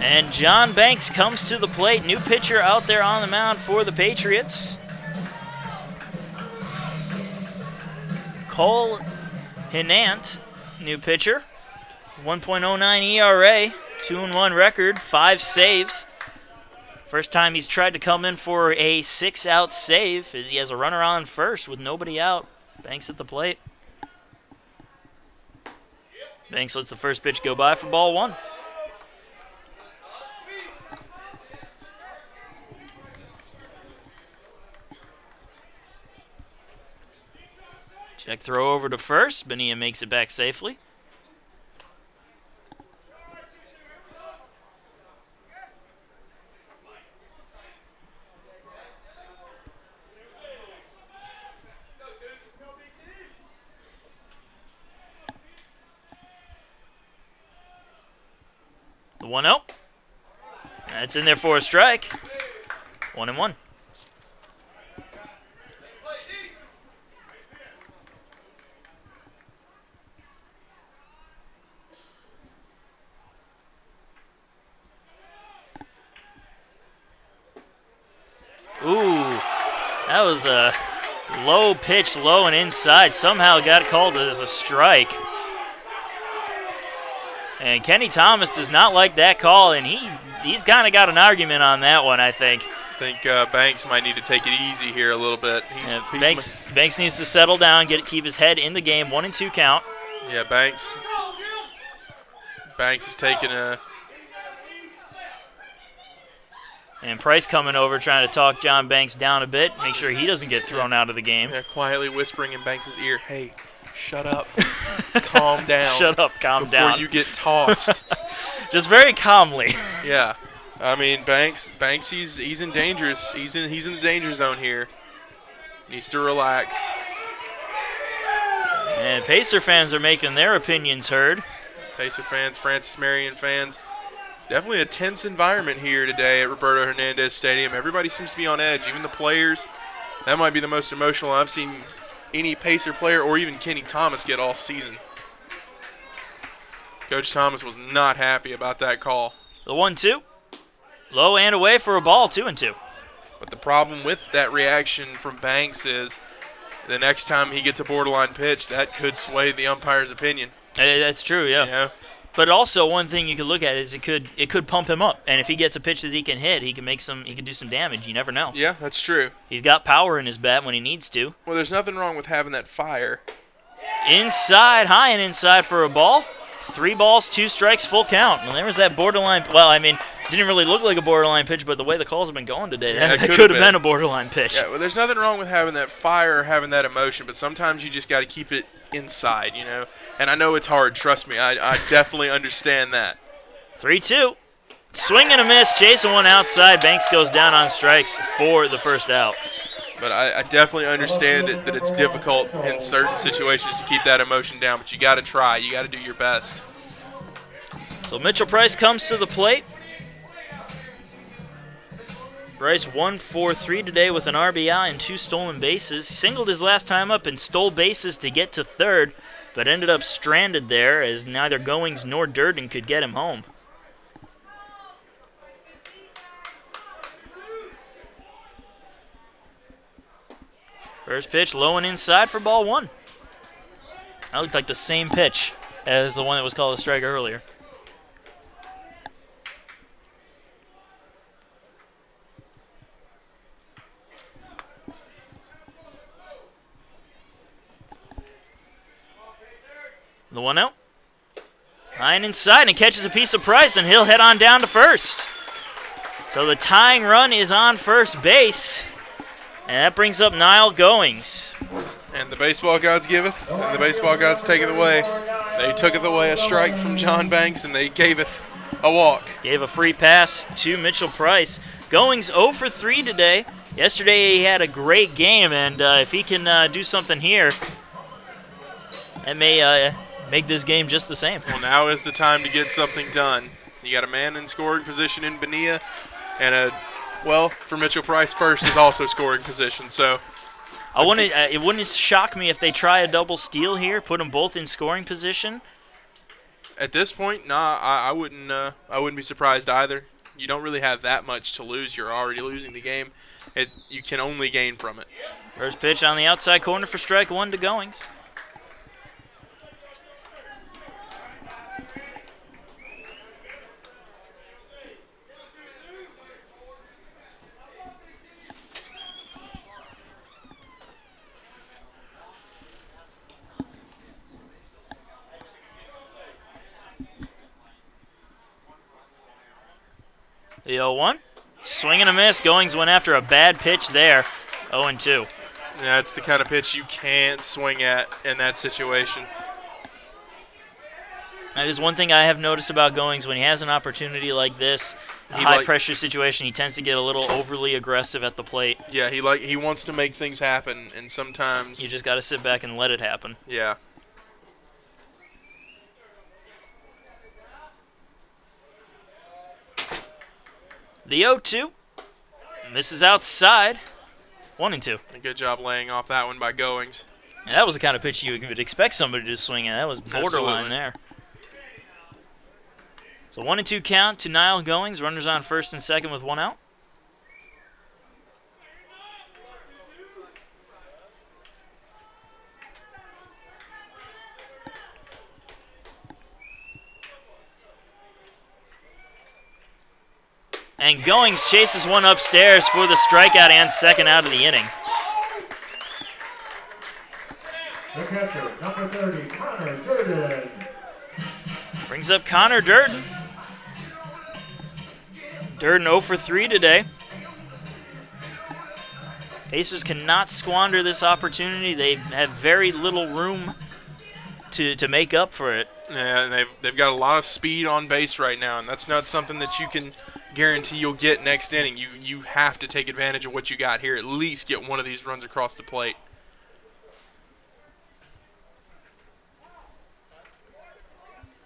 And John Banks comes to the plate. New pitcher out there on the mound for the Patriots. Cole Hinant, new pitcher. 1.09 ERA, 2-1 record, 5 saves. First time he's tried to come in for a 6-out save. He has a runner on first with nobody out. Banks at the plate. Banks lets the first pitch go by for ball 1. Check throw over to first. Bonilla makes it back safely. The 1-0. That's in there for a strike. 1-1. Ooh, that was a low pitch, low and inside. Somehow got called as a strike. And Kenny Thomas does not like that call, and he's kind of got an argument on that one, I think. I think Banks might need to take it easy here a little bit. Banks needs to settle down, keep his head in the game. 1-2 count. Yeah, Banks is taking a. And Price coming over, trying to talk John Banks down a bit, make sure he doesn't get thrown out of the game. Yeah, quietly whispering in Banks' ear, "Hey, shut up, calm down. Shut up, calm down before you get tossed." Just very calmly. Yeah, I mean Banks, he's in dangerous. He's in the danger zone here. Needs to relax. And Pacer fans are making their opinions heard. Pacer fans, Francis Marion fans. Definitely a tense environment here today at Roberto Hernandez Stadium. Everybody seems to be on edge, even the players. That might be the most emotional I've seen any Pacer player or even Kenny Thomas get all season. Coach Thomas was not happy about that call. The 1-2. Low and away for a ball, 2-2. But the problem with that reaction from Banks is the next time he gets a borderline pitch, that could sway the umpire's opinion. That's true, yeah. You know? But also one thing you could look at is it could pump him up, and if he gets a pitch that he can hit, he can do some damage. You never know. Yeah, that's true. He's got power in his bat when he needs to. Well, there's nothing wrong with having that fire. Inside, high and inside for a ball. 3 balls, 2 strikes, full count. And there was that borderline. Well, I mean, didn't really look like a borderline pitch, but the way the calls have been going today, that could have been a borderline pitch. Yeah, well, there's nothing wrong with having that fire, having that emotion, but sometimes you just got to keep it inside, you know. And I know it's hard. Trust me, I definitely understand that. 3-2. Swing and a miss. Chasing one outside. Banks goes down on strikes for the first out. But I definitely understand that it's difficult in certain situations to keep that emotion down, but you got to try. You got to do your best. So Mitchell Price comes to the plate. Price 1 for 3 today with an RBI and 2 stolen bases. He singled his last time up and stole bases to get to third, but ended up stranded there as neither Goings nor Durden could get him home. First pitch low and inside for ball 1. That looked like the same pitch as the one that was called a strike earlier. The 1-0. High and inside, and he catches a piece of Price, and he'll head on down to first. So the tying run is on first base, and that brings up Niall Goings. And the baseball gods giveth, and the baseball gods taketh away. They tooketh away a strike from John Banks, and they gaveth a walk. Gave a free pass to Mitchell Price. Goings 0 for 3 today. Yesterday he had a great game, and if he can do something here, that may make this game just the same. Well, now is the time to get something done. You got a man in scoring position in Bonilla, and for Mitchell Price, first is also scoring position. So, it wouldn't shock me if they try a double steal here, put them both in scoring position. At this point, nah, I wouldn't be surprised either. You don't really have that much to lose. You're already losing the game. You can only gain from it. First pitch on the outside corner for strike 1 to Goings. The 0-1. Swing and a miss. Goings went after a bad pitch there. 0-2. That's the kind of pitch you can't swing at in that situation. That is one thing I have noticed about Goings. When he has an opportunity like this, a high-pressure situation, he tends to get a little overly aggressive at the plate. Yeah, he wants to make things happen, and sometimes you just got to sit back and let it happen. Yeah. The 0-2 misses outside. 1-2. A good job laying off that one by Goings. And that was the kind of pitch you would expect somebody to swing at. That was borderline there. So 1-2 count to Niall Goings. Runners on first and second with 1 out. And Goings chases one upstairs for the strikeout and second out of the inning. The catcher, number 30, Connor Durden. Brings up Connor Durden. Durden 0 for 3 today. Pacers cannot squander this opportunity. They have very little room to make up for it. Yeah, and they've got a lot of speed on base right now, and that's not something that you can guarantee you'll get next inning. You have to take advantage of what you got here. At least get one of these runs across the plate.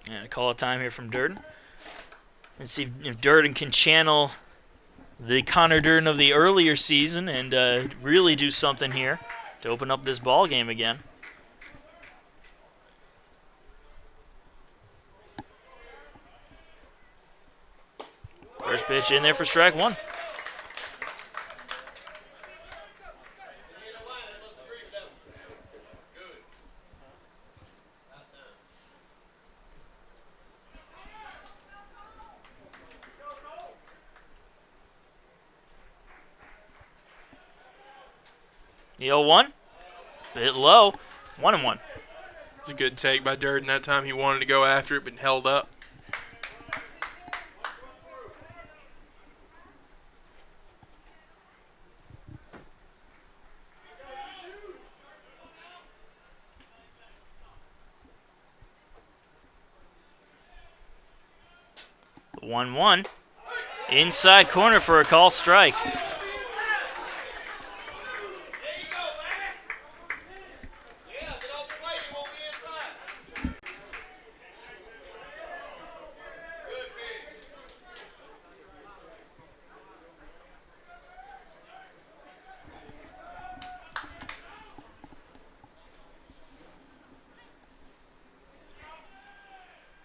And a call of time here from Durden. Let's see if Durden can channel the Connor Durden of the earlier season and really do something here to open up this ball game again. First pitch in there for strike one. The 0-1, bit low, 1-1. It's a good take by Durden that time. He wanted to go after it, but held up. The 1-1, inside corner for a call strike.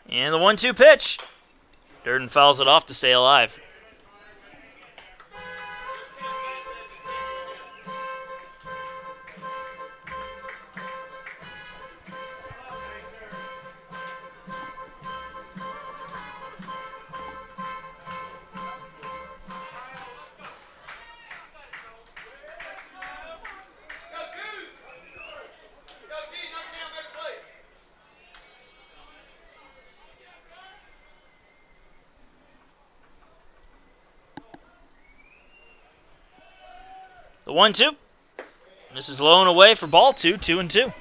And the 1-2 pitch. Durden fouls it off to stay alive. The 1-2. This is low and away for ball two, 2-2.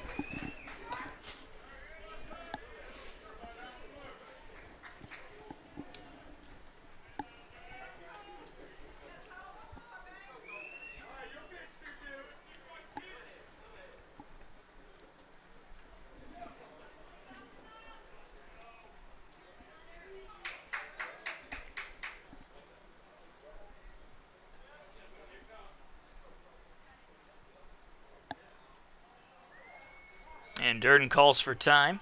And Durden calls for time.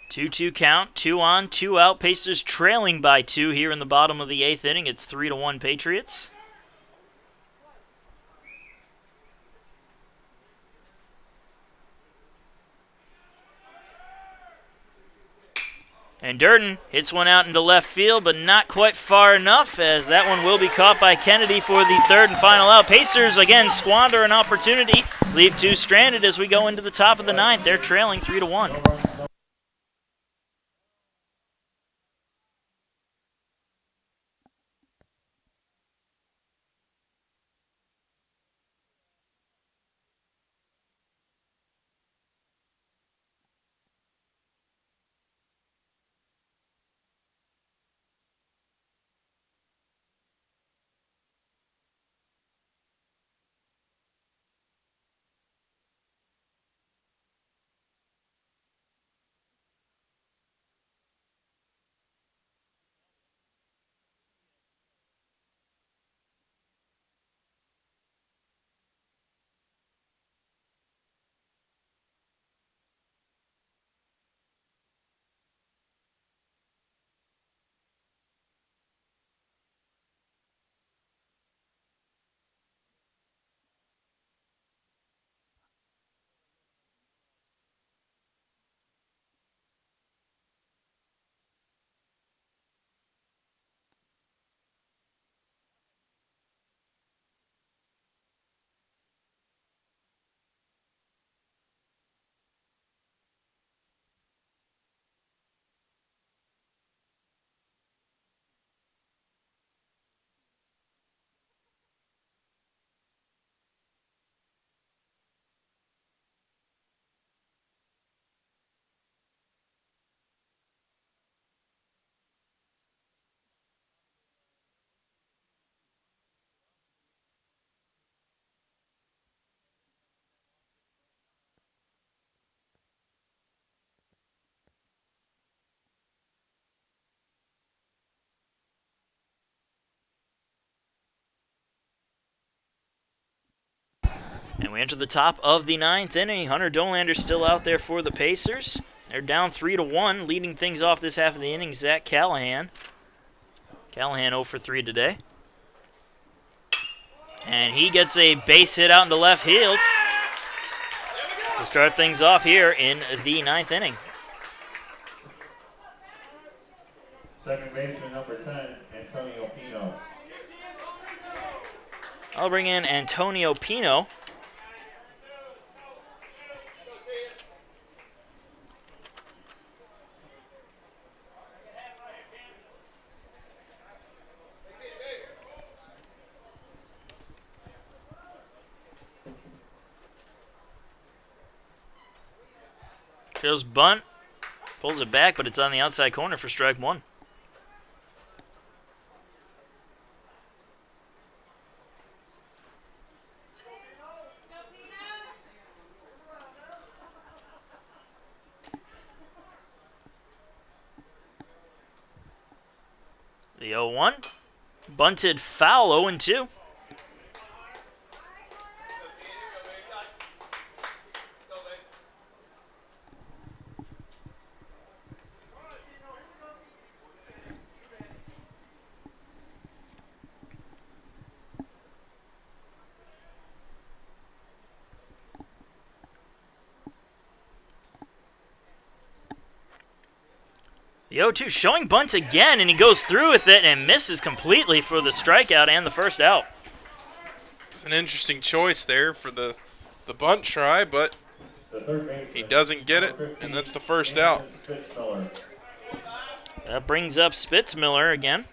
2-2 count, 2 on, 2 out. Pacers trailing by 2 here in the bottom of the 8th inning. It's 3-1 Patriots. And Durden hits one out into left field, but not quite far enough, as that one will be caught by Kennedy for the third and final out. Pacers, again, squander an opportunity. Leave 2 stranded as we go into the top of the 9th. They're trailing 3-1. And we enter the top of the 9th inning. Hunter Dolander still out there for the Pacers. They're down 3-1, leading things off this half of the inning. Zach Callahan. Callahan 0 for 3 today. And he gets a base hit out into left field to start things off here in the 9th inning. Second baseman number 10, Antonio Pino. I'll bring in Antonio Pino. Shows bunt, pulls it back, but it's on the outside corner for strike one. The 0-1, bunted foul, 0-2. The 0-2 showing bunt again, and he goes through with it and misses completely for the strikeout and the first out. It's an interesting choice there for the bunt try, but he doesn't get it, and that's the first out. That brings up Spitzmiller again.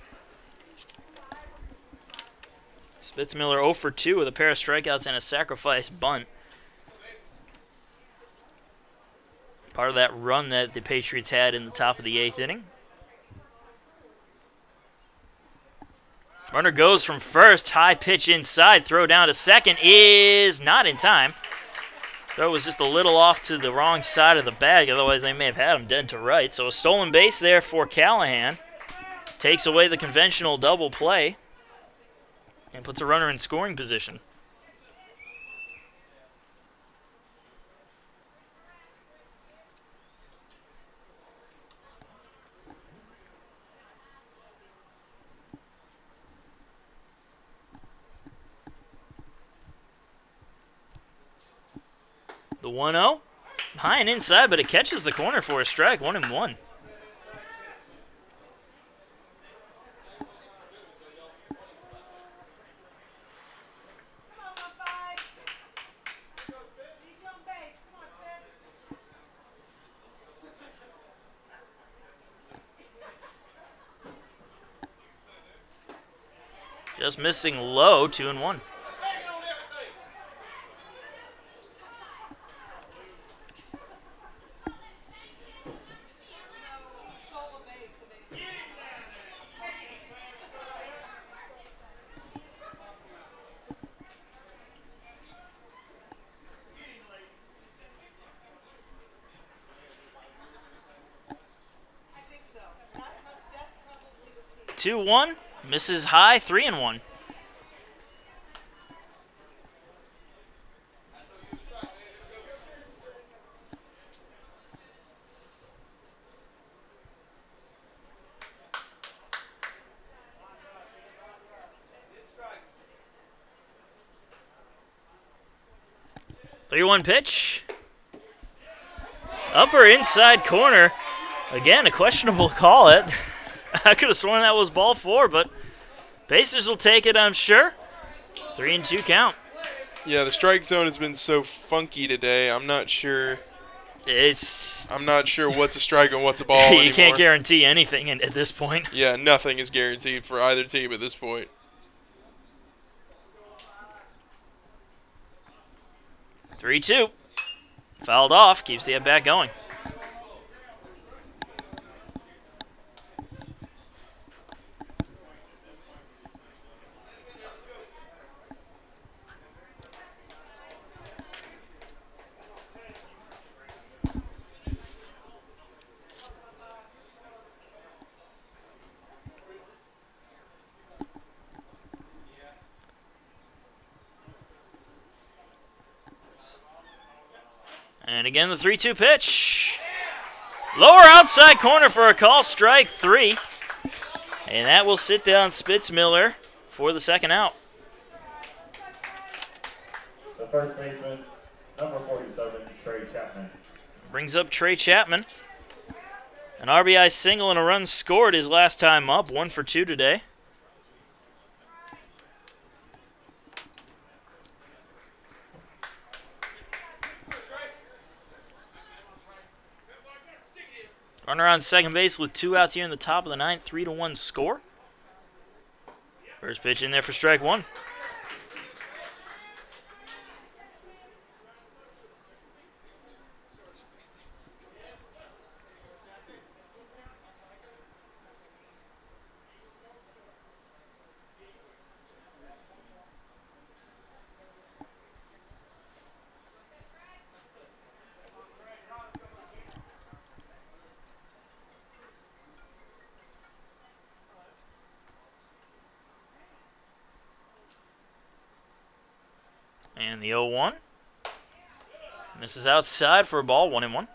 Spitzmiller 0 for 2 with a pair of strikeouts and a sacrifice bunt. Part of that run that the Patriots had in the top of the 8th inning. Runner goes from first, high pitch inside, throw down to second is not in time. Throw was just a little off to the wrong side of the bag, otherwise they may have had him dead to right. So a stolen base there for Callahan. Takes away the conventional double play and puts a runner in scoring position. The 1-0, high and inside, but it catches the corner for a strike, 1-1. Just missing low, 2-1. Two one, misses high, 3-1. Three-one pitch. Upper inside corner. Again, a questionable call. I could have sworn that was ball 4, but Pacers will take it, I'm sure. 3-2 count. Yeah, the strike zone has been so funky today. I'm not sure what's a strike and what's a ball you anymore. Can't guarantee anything at this point. Yeah, nothing is guaranteed for either team at this point. 3-2. Fouled off, keeps the at-bat going. And again, the 3-2 pitch. Lower outside corner for a call, strike 3. And that will sit down Spitzmiller for the second out. The first baseman, number 47, Trey Chapman. Brings up Trey Chapman. An RBI single and a run scored his last time up. 1 for 2 today. Runner on second base with 2 outs here in the top of the 9th. 3-1 score. First pitch in there for strike 1. And the 0-1. Misses outside for a ball, 1-1.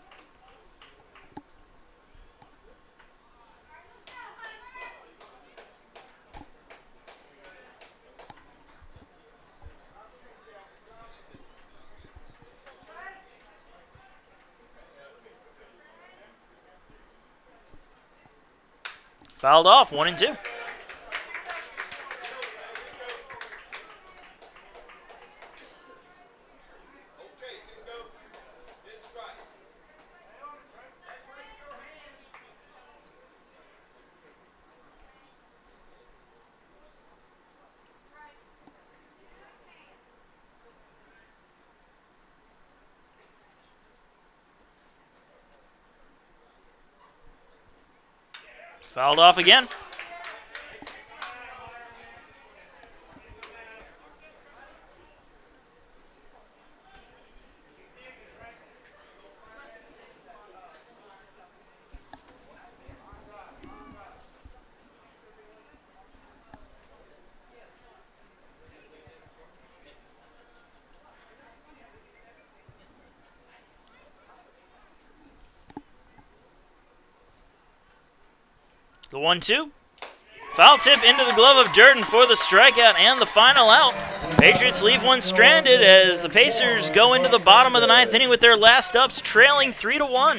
Fouled off, 1-2. Fouled off again. The 1-2. Foul tip into the glove of Durden for the strikeout and the final out. Patriots leave one stranded as the Pacers go into the bottom of the 9th inning with their last ups, trailing 3-1.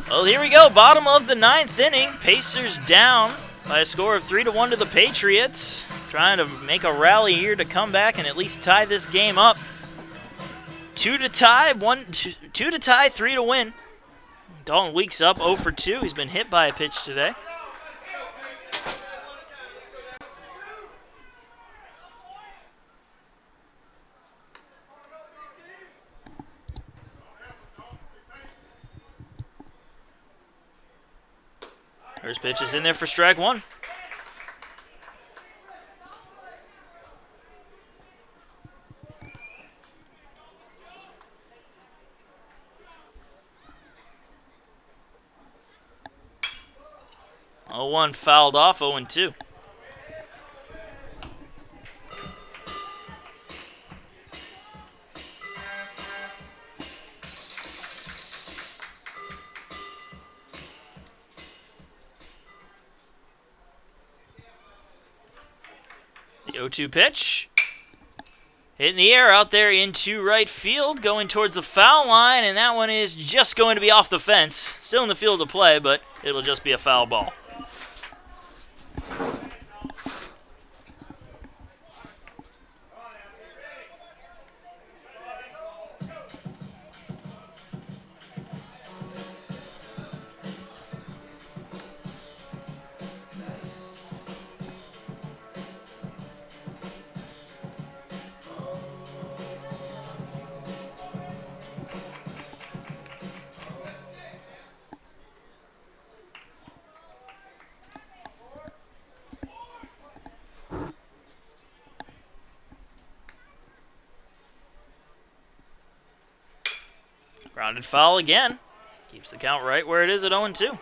Well, here we go. Bottom of the 9th inning. Pacers down by a score of 3-1 to the Patriots. Trying to make a rally here to come back and at least tie this game up. 2 to tie, 2 to tie, 3 to win. Dalton Weeks up 0 for 2. He's been hit by a pitch today. First pitch is in there for strike 1. 0-1 fouled off, 0-2. The 0-2 pitch. Hitting the air out there into right field, going towards the foul line, and that one is just going to be off the fence. Still in the field of play, but it'll just be a foul ball. Grounded foul again. Keeps the count right where it is at 0-2.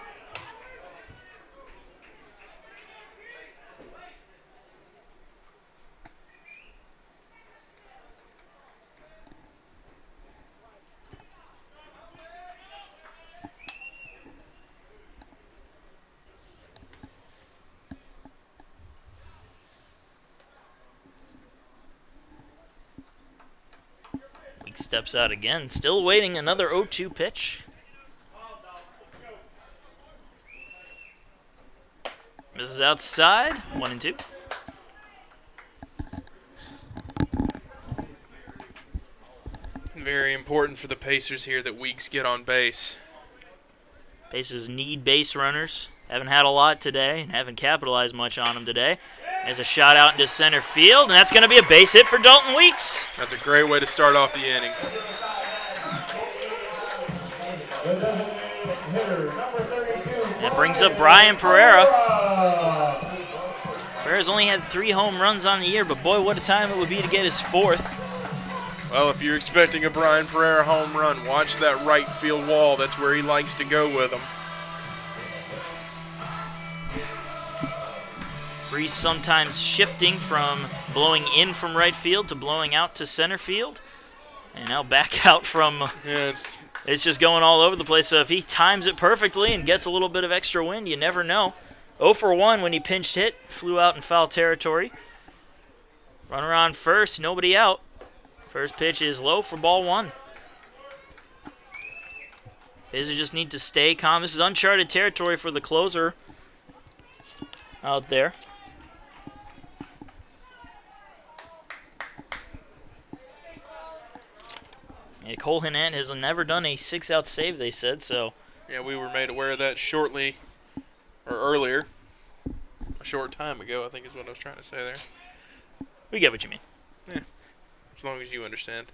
Steps out again, still waiting another 0-2 pitch. Misses outside, 1-2. Very important for the Pacers here that Weeks get on base. Pacers need base runners. Haven't had a lot today and haven't capitalized much on them today. There's a shot out into center field, and that's going to be a base hit for Dalton Weeks. That's a great way to start off the inning. That brings up Brian Pereira. Pereira's only had 3 home runs on the year, but boy, what a time it would be to get his 4th. Well, if you're expecting a Brian Pereira home run, watch that right field wall. That's where he likes to go with them. Breeze sometimes shifting from blowing in from right field to blowing out to center field. And now back out from... Yeah, it's just going all over the place. So if he times it perfectly and gets a little bit of extra wind, you never know. 0 for 1 when he pinched hit. Flew out in foul territory. Runner on first, nobody out. First pitch is low for ball 1. Pacers just need to stay calm. This is uncharted territory for the closer out there. Yeah, Cole Hinnant has never done a 6-out save, they said, so. Yeah, we were made aware of that shortly, or earlier. A short time ago, I think is what I was trying to say there. We get what you mean. Yeah, as long as you understand.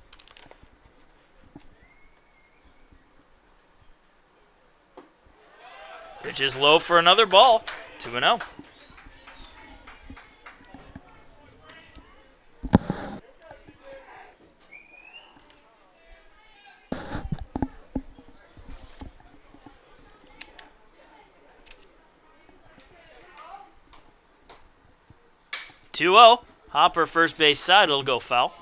Pitch is low for another ball. 2-0. Hopper first base side, it'll go foul.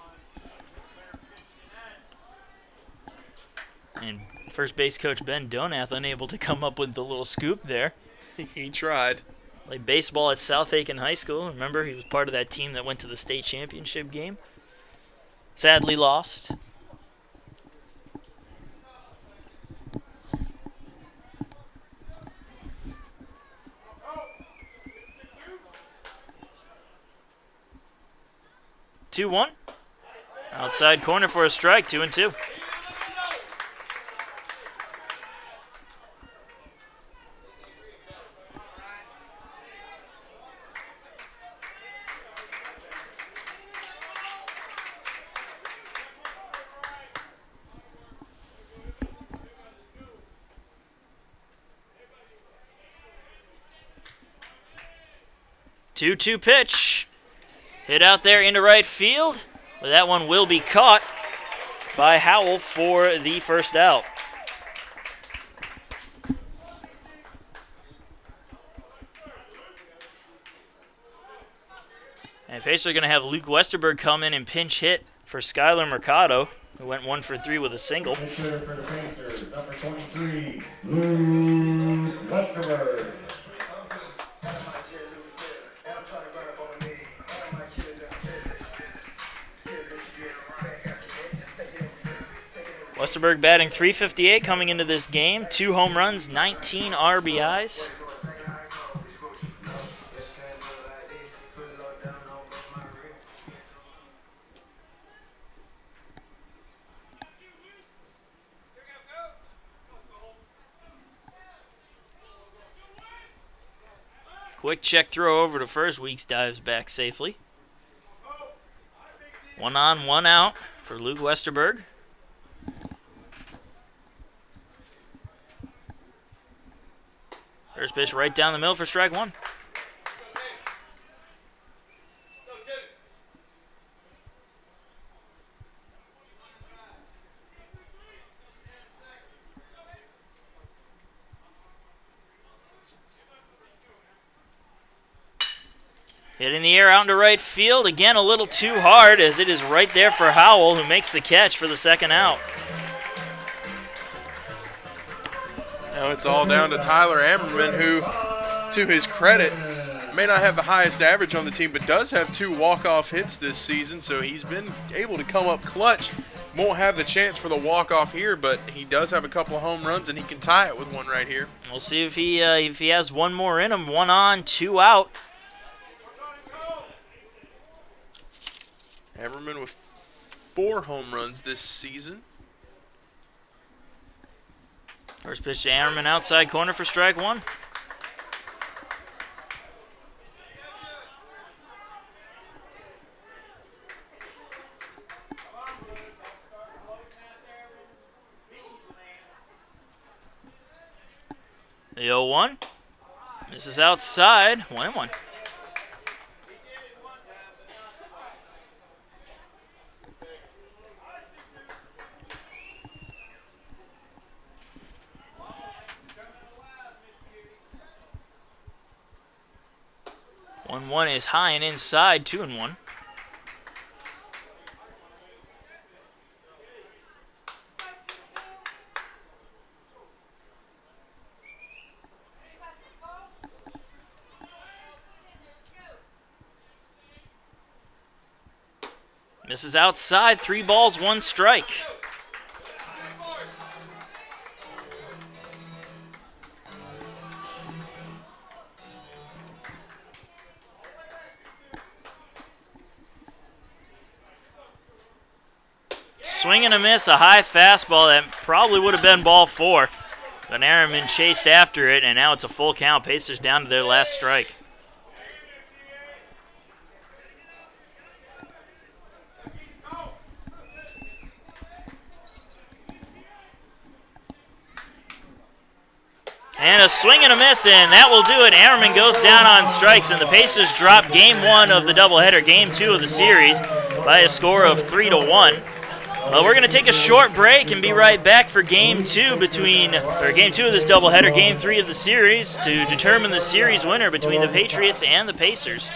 And first base coach Ben Donath unable to come up with the little scoop there. He tried. Played baseball at South Aiken High School. Remember, he was part of that team that went to the state championship game. Sadly lost. Two-one. Outside corner for a strike, 2-2. Two-two pitch. Hit out there into right field. But that one will be caught by Howell for the first out. And Pacers are going to have Luke Westerberg come in and pinch hit for Skylar Mercado, who went 1 for 3 with a single. Pitcher for the Pacers, number 23, Luke Westerberg. Westerberg batting .358 coming into this game. 2 home runs, 19 RBIs. Quick check throw over to first. Weeks dives back safely. 1 on, 1 out for Luke Westerberg. First pitch right down the middle for strike 1. Hit in the air out into right field. Again, a little too hard as it is right there for Howell, who makes the catch for the second out. Now it's all down to Tyler Ammerman, who, to his credit, may not have the highest average on the team, but does have 2 walk-off hits this season, so he's been able to come up clutch. Won't have the chance for the walk-off here, but he does have a couple of home runs, and he can tie it with one right here. We'll see if he has one more in him. 1 on, 2 out. Ammerman with 4 home runs this season. First pitch to Ammerman, outside corner for strike 1. The 0-1. Misses outside. 1-1. One is high and inside, 2-1. Misses outside, 3 balls, 1 strike. Swing and a miss, a high fastball that probably would have been ball 4. But Ammerman chased after it, and now it's a full count. Pacers down to their last strike. And a swing and a miss, and that will do it. Ammerman goes down on strikes, and the Pacers drop game 1 of the doubleheader, game 2 of the series, by a score of 3-1. Well, we're going to take a short break and be right back for game 2 of this doubleheader, game 3 of the series, to determine the series winner between the Patriots and the Pacers.